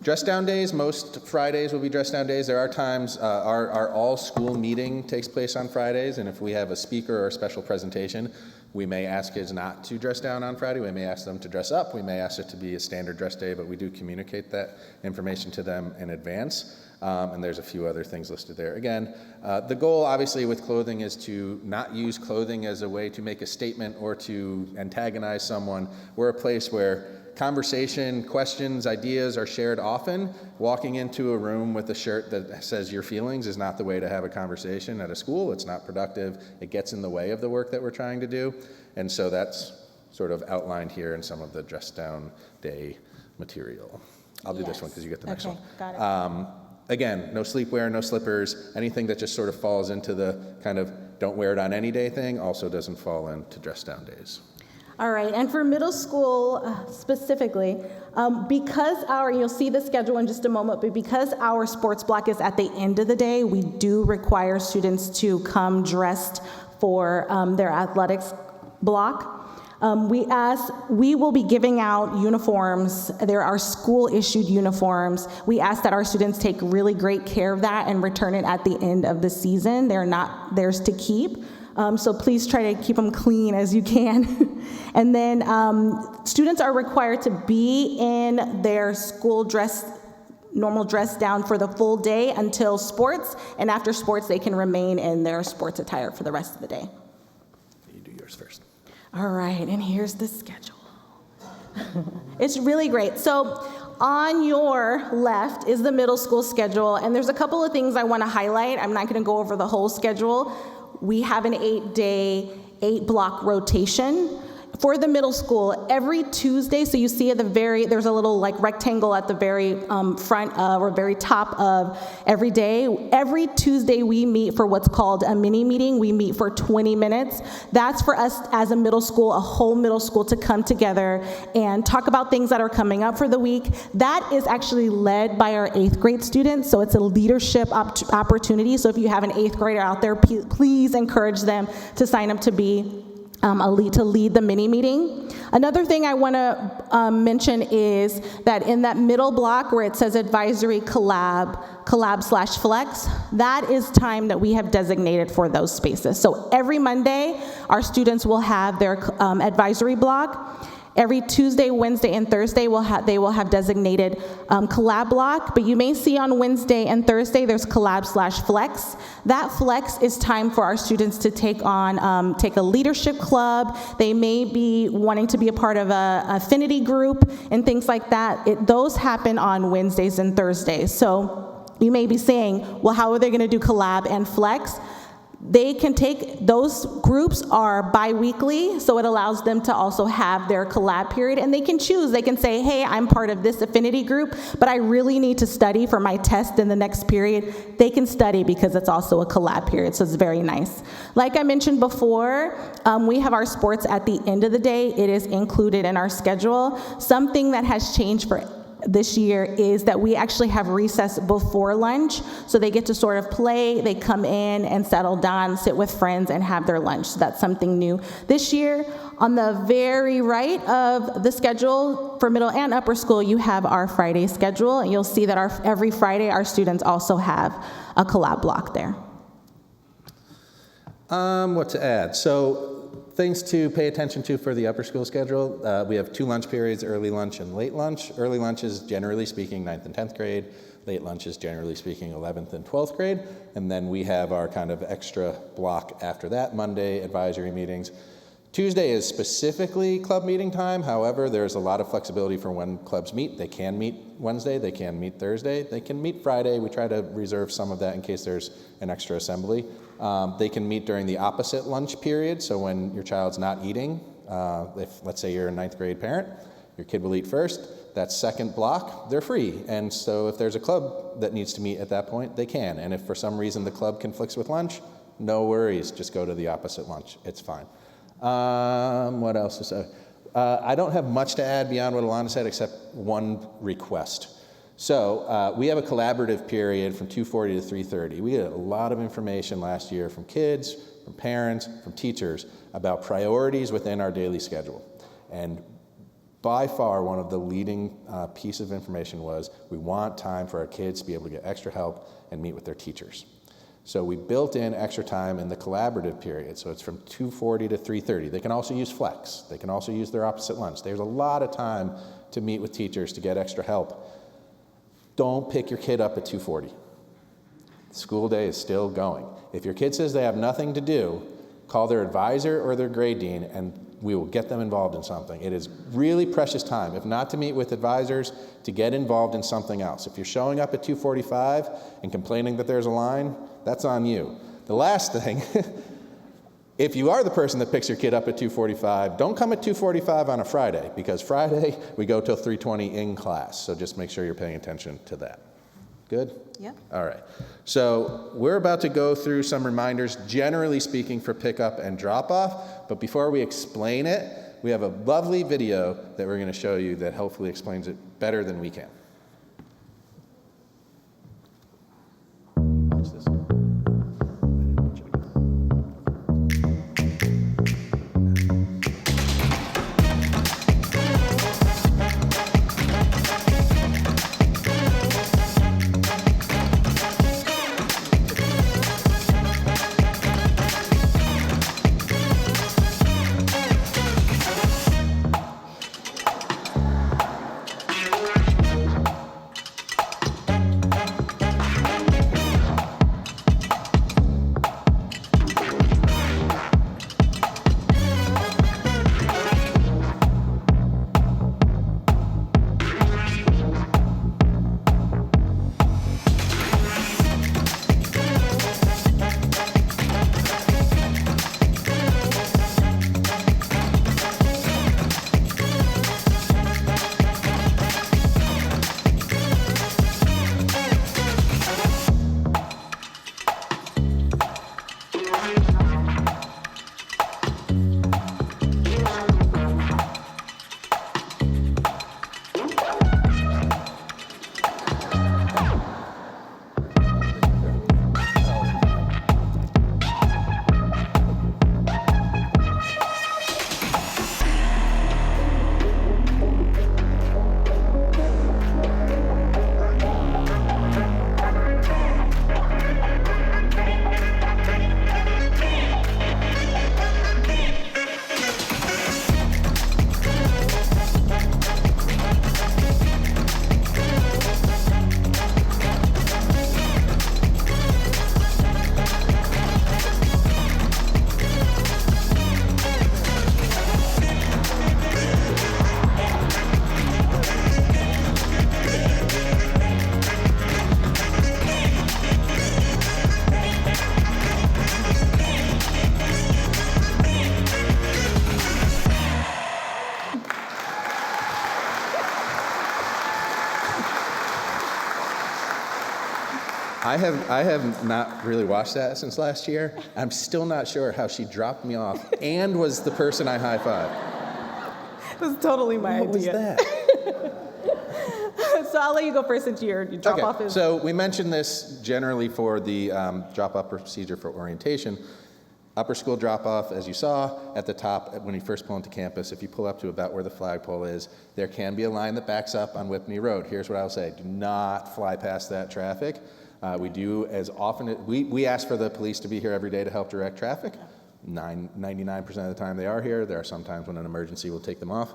Dress down days, most Fridays will be dress down days. There are times our all school meeting takes place on Fridays, and if we have a speaker or a special presentation, we may ask kids not to dress down on Friday. We may ask them to dress up. We may ask it to be a standard dress day, but we do communicate that information to them in advance. And there's a few other things listed there. Again, the goal obviously with clothing is to not use clothing as a way to make a statement or to antagonize someone. We're a place where conversation, questions, ideas are shared often. Walking into a room with a shirt that says your feelings is not the way to have a conversation at a school. It's not productive. It gets in the way of the work that we're trying to do. And so that's sort of outlined here in some of the dress down day material. I'll do this one because you get the next one. Got it. Again, no sleepwear, no slippers. Anything that just sort of falls into the kind of don't wear it on any day thing also doesn't fall into dress down days. All right, and for middle school specifically, because you'll see the schedule in just a moment, but because our sports block is at the end of the day, we do require students to come dressed for their athletics block. We will be giving out uniforms. There are school-issued uniforms. We ask that our students take really great care of that and return it at the end of the season. They're not theirs to keep. So please try to keep them clean as you can. And then students are required to be in their school dress, normal dress down for the full day until sports. And after sports, they can remain in their sports attire for the rest of the day. You do yours first. All right, and here's the schedule. It's really great. So on your left is the middle school schedule, and there's a couple of things I want to highlight. I'm not going to go over the whole schedule. We have an 8-day, 8-block rotation. For the middle school, every Tuesday, so you see at there's a little like rectangle at the very front or very top of every day. Every Tuesday we meet for what's called a mini meeting. We meet for 20 minutes. That's for us as a middle school, a whole middle school to come together and talk about things that are coming up for the week. That is actually led by our 8th grade students, so it's a leadership opportunity. So if you have an 8th grader out there, please encourage them to sign up to be to lead the mini meeting. Another thing I want to mention is that in that middle block where it says advisory collab/flex, that is time that we have designated for those spaces. So every Monday, our students will have their advisory block. Every Tuesday, Wednesday, and Thursday, they will have designated collab block, but you may see on Wednesday and Thursday there's collab/flex. That flex is time for our students to take a leadership club. They may be wanting to be a part of a affinity group and things like that. Those happen on Wednesdays and Thursdays. So you may be saying, well, how are they going to do collab and flex? They can take, those groups are bi-weekly, so it allows them to also have their collab period, and they can choose. They can say, hey, I'm part of this affinity group, but I really need to study for my test in the next period. They can study because it's also a collab period, so it's very nice. Like I mentioned before, we have our sports at the end of the day. It is included in our schedule. Something that has changed for this year is that we actually have recess before lunch, so they get to sort of play, they come in and settle down, sit with friends, and have their lunch. So that's something new. This year, on the very right of the schedule for middle and upper school, you have our Friday schedule, and you'll see that every Friday our students also have a collab block there. What to add? So things to pay attention to for the upper school schedule. We have 2 lunch periods, early lunch and late lunch. Early lunch is generally speaking 9th and 10th grade. Late lunch is generally speaking 11th and 12th grade. And then we have our kind of extra block after that, Monday advisory meetings. Tuesday is specifically club meeting time. However, there's a lot of flexibility for when clubs meet. They can meet Wednesday, they can meet Thursday, they can meet Friday. We try to reserve some of that in case there's an extra assembly. They can meet during the opposite lunch period, so when your child's not eating, if let's say you're a 9th grade parent, your kid will eat first, that second block, they're free. And so if there's a club that needs to meet at that point, they can. And if for some reason the club conflicts with lunch, no worries, just go to the opposite lunch, it's fine. What else is I don't have much to add beyond what Alana said except one request. So we have a collaborative period from 2:40 to 3:30. We had a lot of information last year from kids, from parents, from teachers about priorities within our daily schedule. And by far one of the leading pieces of information was we want time for our kids to be able to get extra help and meet with their teachers. So we built in extra time in the collaborative period. So it's from 2:40 to 3:30. They can also use flex. They can also use their opposite lunch. There's a lot of time to meet with teachers to get extra help. Don't pick your kid up at 2:40. School day is still going. If your kid says they have nothing to do, call their advisor or their grade dean and we will get them involved in something. It is really precious time, if not to meet with advisors, to get involved in something else. If you're showing up at 2:45 and complaining that there's a line, that's on you. The last thing, if you are the person that picks your kid up at 2:45, don't come at 2:45 on a Friday, because Friday we go till 3:20 in class. So just make sure you're paying attention to that. Good? Yep. All right. So we're about to go through some reminders, generally speaking, for pickup and drop-off. But before we explain it, we have a lovely video that we're going to show you that hopefully explains it better than we can. Watch this. I have not really watched that since last year. I'm still not sure how she dropped me off and was the person I high-fived. It was totally my idea. What was that? So I'll let you go first since your drop-off is... So we mentioned this generally for the drop-off procedure for orientation. Upper school drop-off, as you saw at the top when you first pull into campus, if you pull up to about where the flagpole is, there can be a line that backs up on Whitney Road. Here's what I'll say. Do not fly past that traffic. We do as often, we ask for the police to be here every day to help direct traffic. 99% of the time they are here. There are some times when an emergency will take them off.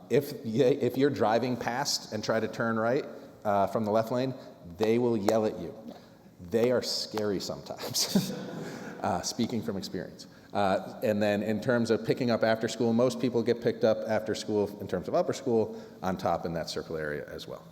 If you're driving past and try to turn right from the left lane, they will yell at you. They are scary sometimes, speaking from experience. And then in terms of picking up after school, most people get picked up after school in terms of upper school on top in that circle area as well.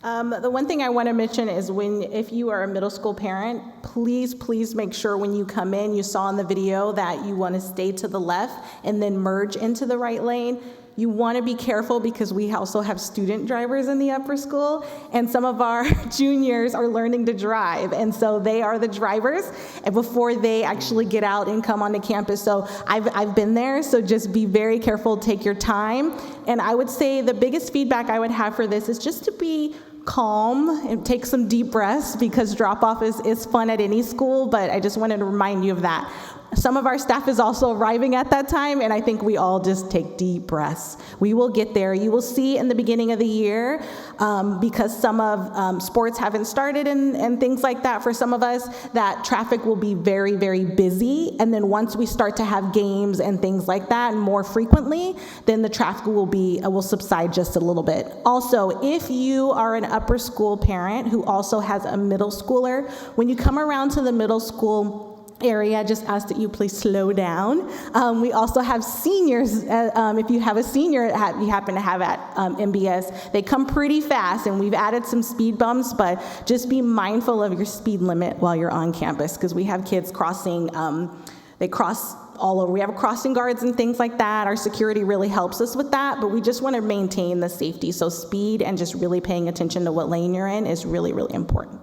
The one thing I want to mention is if you are a middle school parent, please make sure when you come in, you saw in the video that you want to stay to the left and then merge into the right lane. You want to be careful because we also have student drivers in the upper school, and some of our juniors are learning to drive, and so they are the drivers before they actually get out and come onto campus. So I've been there, so just be very careful, take your time. And I would say the biggest feedback I would have for this is just to be calm and take some deep breaths, because drop-off is fun at any school, but I just wanted to remind you of that. Some of our staff is also arriving at that time, and I think we all just take deep breaths. We will get there. You will see in the beginning of the year, because some of sports haven't started and things like that for some of us, that traffic will be very, very busy. And then once we start to have games and things like that more frequently, then the traffic will subside just a little bit. Also, if you are an upper school parent who also has a middle schooler, when you come around to the middle school area, just ask that you please slow down. We also have seniors. If you have a senior you happen to have at MBS, they come pretty fast, and we've added some speed bumps, but just be mindful of your speed limit while you're on campus, because we have kids crossing, they cross all over. We have crossing guards and things like that. Our security really helps us with that, but we just want to maintain the safety. So speed and just really paying attention to what lane you're in is really, really important.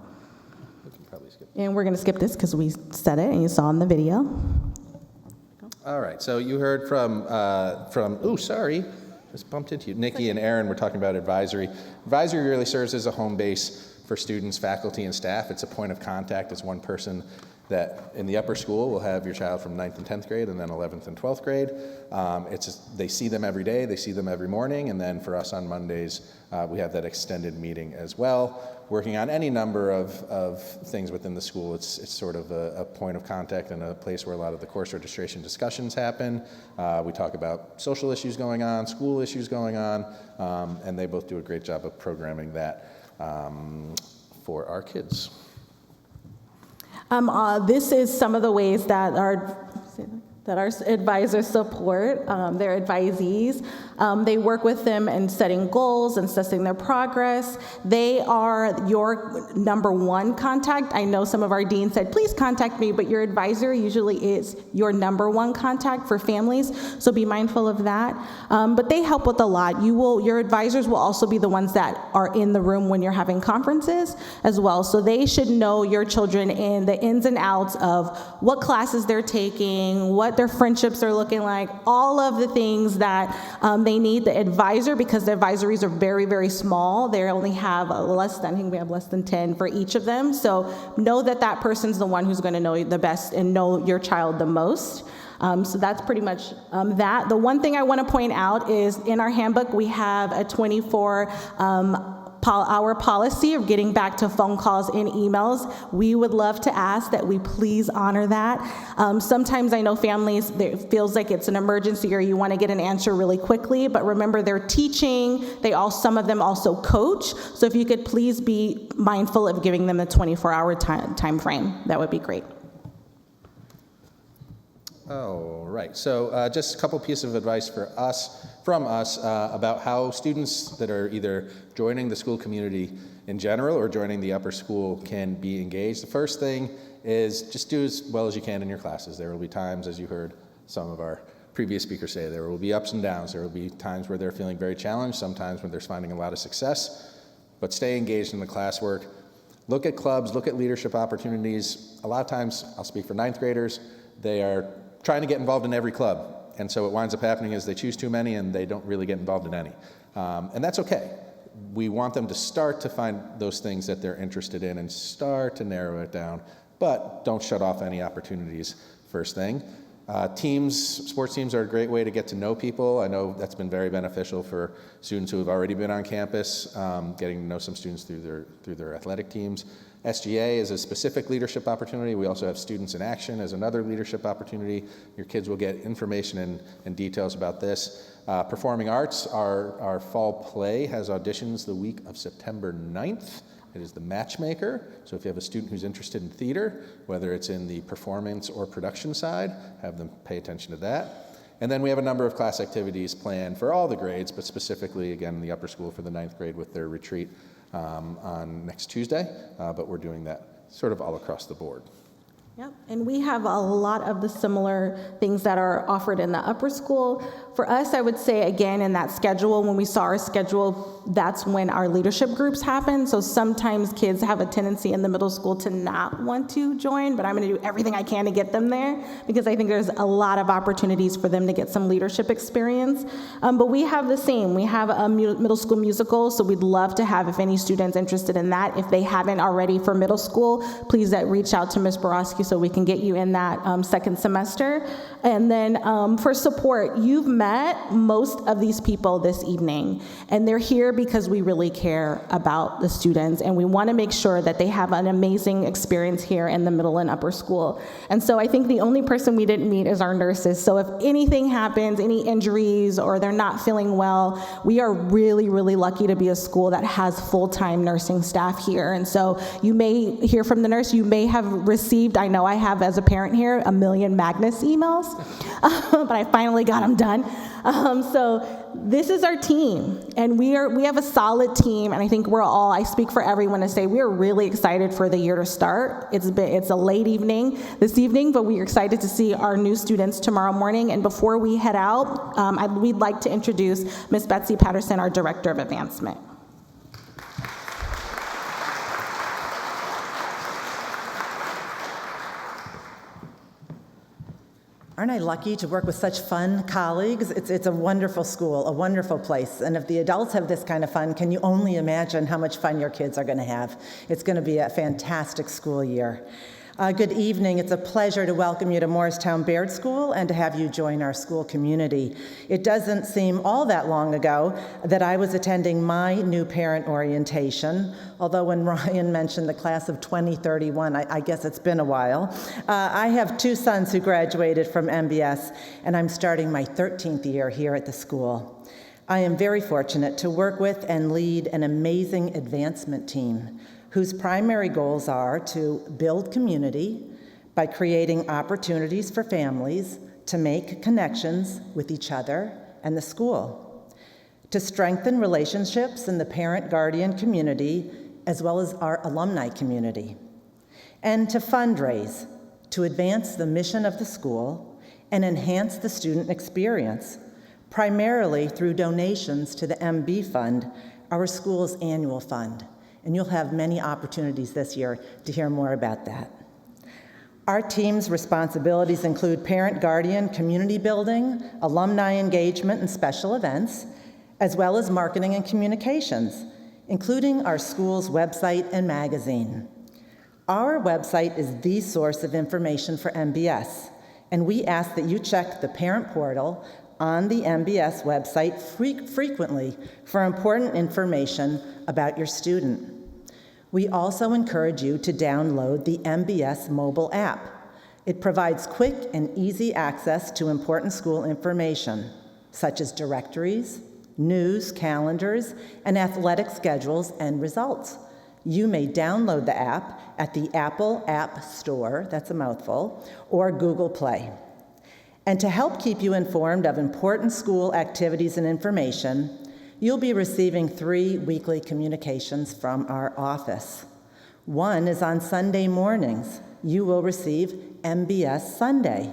And we're going to skip this because we said it and you saw in the video. All right, so you heard from just bumped into you. Nikki and Aaron were talking about advisory. Advisory really serves as a home base for students, faculty, and staff. It's a point of contact. It's one person that in the upper school will have your child from 9th and 10th grade and then 11th and 12th grade. They see them every day, they see them every morning, and then for us on Mondays, we have that extended meeting as well, working on any number of things within the school. It's sort of a point of contact and a place where a lot of the course registration discussions happen. We talk about social issues going on, school issues going on, and they both do a great job of programming that for our kids. This is some of the ways that our advisors support their advisees. They work with them in setting goals and assessing their progress. They are your number one contact. I know some of our deans said, please contact me, but your advisor usually is your number one contact for families, so be mindful of that. But they help with a lot. Your advisors will also be the ones that are in the room when you're having conferences as well, so they should know your children in the ins and outs of what classes they're taking, what their friendships are looking like, all of the things that they need the advisor, because the advisories are very, very small. They only have less than 10 for each of them. So know that that person's the one who's going to know you the best and know your child the most. So that's pretty much that. The one thing I want to point out is in our handbook, we have a 24-hour policy of getting back to phone calls and emails. We would love to ask that we please honor that. Sometimes I know families, it feels like it's an emergency or you want to get an answer really quickly, but remember they're teaching, some of them also coach, so if you could please be mindful of giving them a 24-hour time frame, that would be great. All right, so just a couple pieces of advice from us about how students that are either joining the school community in general or joining the upper school can be engaged. The first thing is just do as well as you can in your classes. There will be times, as you heard some of our previous speakers say, there will be ups and downs. There will be times where they're feeling very challenged, sometimes when they're finding a lot of success, but stay engaged in the classwork. Look at clubs, look at leadership opportunities. A lot of times, I'll speak for 9th graders, they are trying to get involved in every club. And so what winds up happening is they choose too many and they don't really get involved in any. And that's okay. We want them to start to find those things that they're interested in and start to narrow it down, but don't shut off any opportunities first thing. Sports teams are a great way to get to know people. I know that's been very beneficial for students who have already been on campus, getting to know some students through their athletic teams. SGA is a specific leadership opportunity. We also have Students in Action as another leadership opportunity. Your kids will get information and details about this. Performing Arts, our fall play has auditions the week of September 9th. It is the Matchmaker, so if you have a student who's interested in theater, whether it's in the performance or production side, have them pay attention to that. And then we have a number of class activities planned for all the grades, but specifically, again, the upper school for the 9th grade with their retreat on next Tuesday, but we're doing that sort of all across the board. Yep, and we have a lot of the similar things that are offered in the upper school. For us, I would say, again, in that schedule, when we saw our schedule, that's when our leadership groups happen. So sometimes kids have a tendency in the middle school to not want to join, but I'm going to do everything I can to get them there because I think there's a lot of opportunities for them to get some leadership experience. But we have the same. We have a middle school musical, so we'd love to have, if any students interested in that, if they haven't already for middle school, please reach out to Ms. Borowski so we can get you in that second semester. And then for support, you've met most of these people this evening, and they're here because we really care about the students, and we want to make sure that they have an amazing experience here in the middle and upper school. And so I think the only person we didn't meet is our nurses. So if anything happens, any injuries, or they're not feeling well, we are really, really lucky to be a school that has full-time nursing staff here. And so you may hear from the nurse, you may have received, I know I have as a parent here, 1 million Magnus emails, but I finally got them done. So this is our team, and we have a solid team, and I think I speak for everyone to say we're really excited for the year to start. It's a late evening this evening, but we're excited to see our new students tomorrow morning. And before we head out, we'd like to introduce Ms. Betsy Patterson, our Director of Advancement. Aren't I lucky to work with such fun colleagues? It's a wonderful school, a wonderful place. And if the adults have this kind of fun, can you only imagine how much fun your kids are going to have? It's going to be a fantastic school year. Good evening. It's a pleasure to welcome you to Morristown Baird School and to have you join our school community. It doesn't seem all that long ago that I was attending my new parent orientation, although when Ryan mentioned the class of 2031, I guess it's been a while. I have 2 sons who graduated from MBS, and I'm starting my 13th year here at the school. I am very fortunate to work with and lead an amazing advancement team whose primary goals are to build community by creating opportunities for families to make connections with each other and the school, to strengthen relationships in the parent-guardian community as well as our alumni community, and to fundraise to advance the mission of the school and enhance the student experience, primarily through donations to the MB Fund, our school's annual fund. And you'll have many opportunities this year to hear more about that. Our team's responsibilities include parent-guardian community building, alumni engagement, and special events, as well as marketing and communications, including our school's website and magazine. Our website is the source of information for MBS, and we ask that you check the parent portal on the MBS website frequently for important information about your student. We also encourage you to download the MBS mobile app. It provides quick and easy access to important school information, such as directories, news, calendars, and athletic schedules and results. You may download the app at the Apple App Store, that's a mouthful, or Google Play. And to help keep you informed of important school activities and information, you'll be receiving 3 weekly communications from our office. One is on Sunday mornings. You will receive MBS Sunday,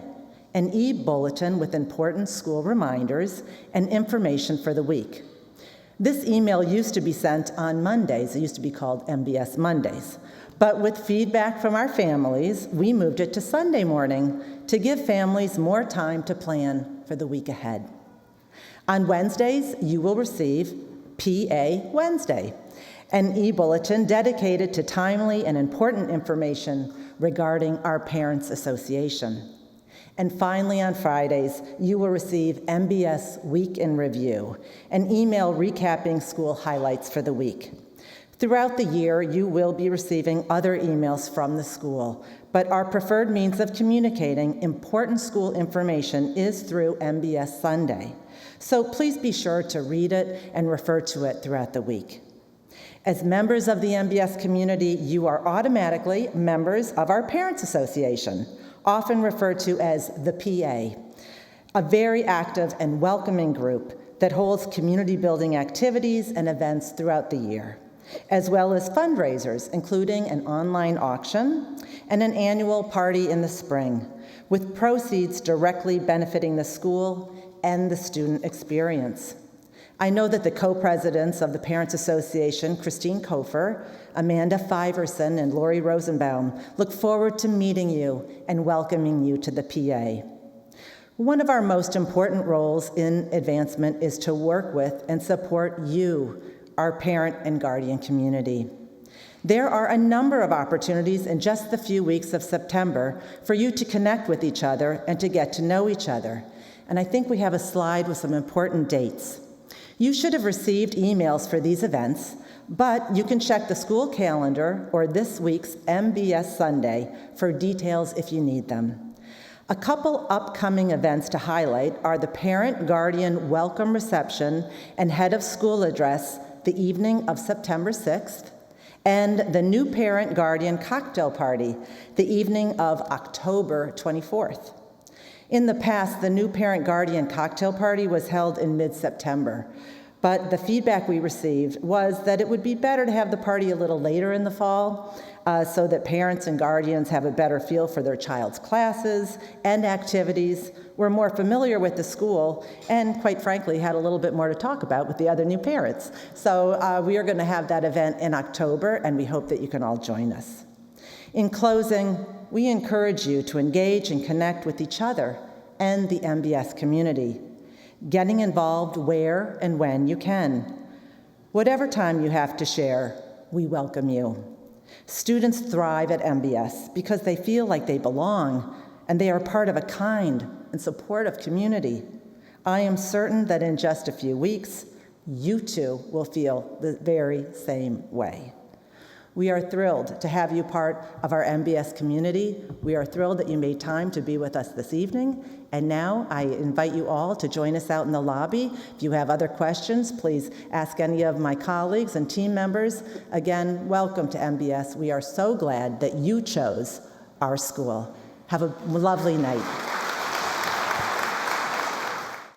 an e-bulletin with important school reminders and information for the week. This email used to be sent on Mondays. It used to be called MBS Mondays. But with feedback from our families, we moved it to Sunday morning to give families more time to plan for the week ahead. On Wednesdays, you will receive PA Wednesday, an e-bulletin dedicated to timely and important information regarding our Parents Association. And finally, on Fridays, you will receive MBS Week in Review, an email recapping school highlights for the week. Throughout the year, you will be receiving other emails from the school, but our preferred means of communicating important school information is through MBS Sunday. So please be sure to read it and refer to it throughout the week. As members of the MBS community, you are automatically members of our Parents Association, often referred to as the PA, a very active and welcoming group that holds community building activities and events throughout the year, as well as fundraisers, including an online auction and an annual party in the spring, with proceeds directly benefiting the school and the student experience. I know that the co-presidents of the Parents Association, Christine Kofer, Amanda Fiverson, and Lori Rosenbaum, look forward to meeting you and welcoming you to the PA. One of our most important roles in advancement is to work with and support you, our parent and guardian community. There are a number of opportunities in just the few weeks of September for you to connect with each other and to get to know each other. And I think we have a slide with some important dates. You should have received emails for these events, but you can check the school calendar or this week's MBS Sunday for details if you need them. A couple upcoming events to highlight are the Parent-Guardian Welcome Reception and Head of School Address the evening of September 6th, and the New Parent-Guardian Cocktail Party the evening of October 24th. In the past, the New Parent-Guardian Cocktail Party was held in mid-September, but the feedback we received was that it would be better to have the party a little later in the fall so that parents and guardians have a better feel for their child's classes and activities, were more familiar with the school, and quite frankly, had a little bit more to talk about with the other new parents. So we are going to have that event in October, and we hope that you can all join us. In closing, we encourage you to engage and connect with each other and the MBS community, getting involved where and when you can. Whatever time you have to share, we welcome you. Students thrive at MBS because they feel like they belong and they are part of a kind and supportive community. I am certain that in just a few weeks, you too will feel the very same way. We are thrilled to have you part of our MBS community. We are thrilled that you made time to be with us this evening. And now I invite you all to join us out in the lobby. If you have other questions, please ask any of my colleagues and team members. Again, welcome to MBS. We are so glad that you chose our school. Have a lovely night.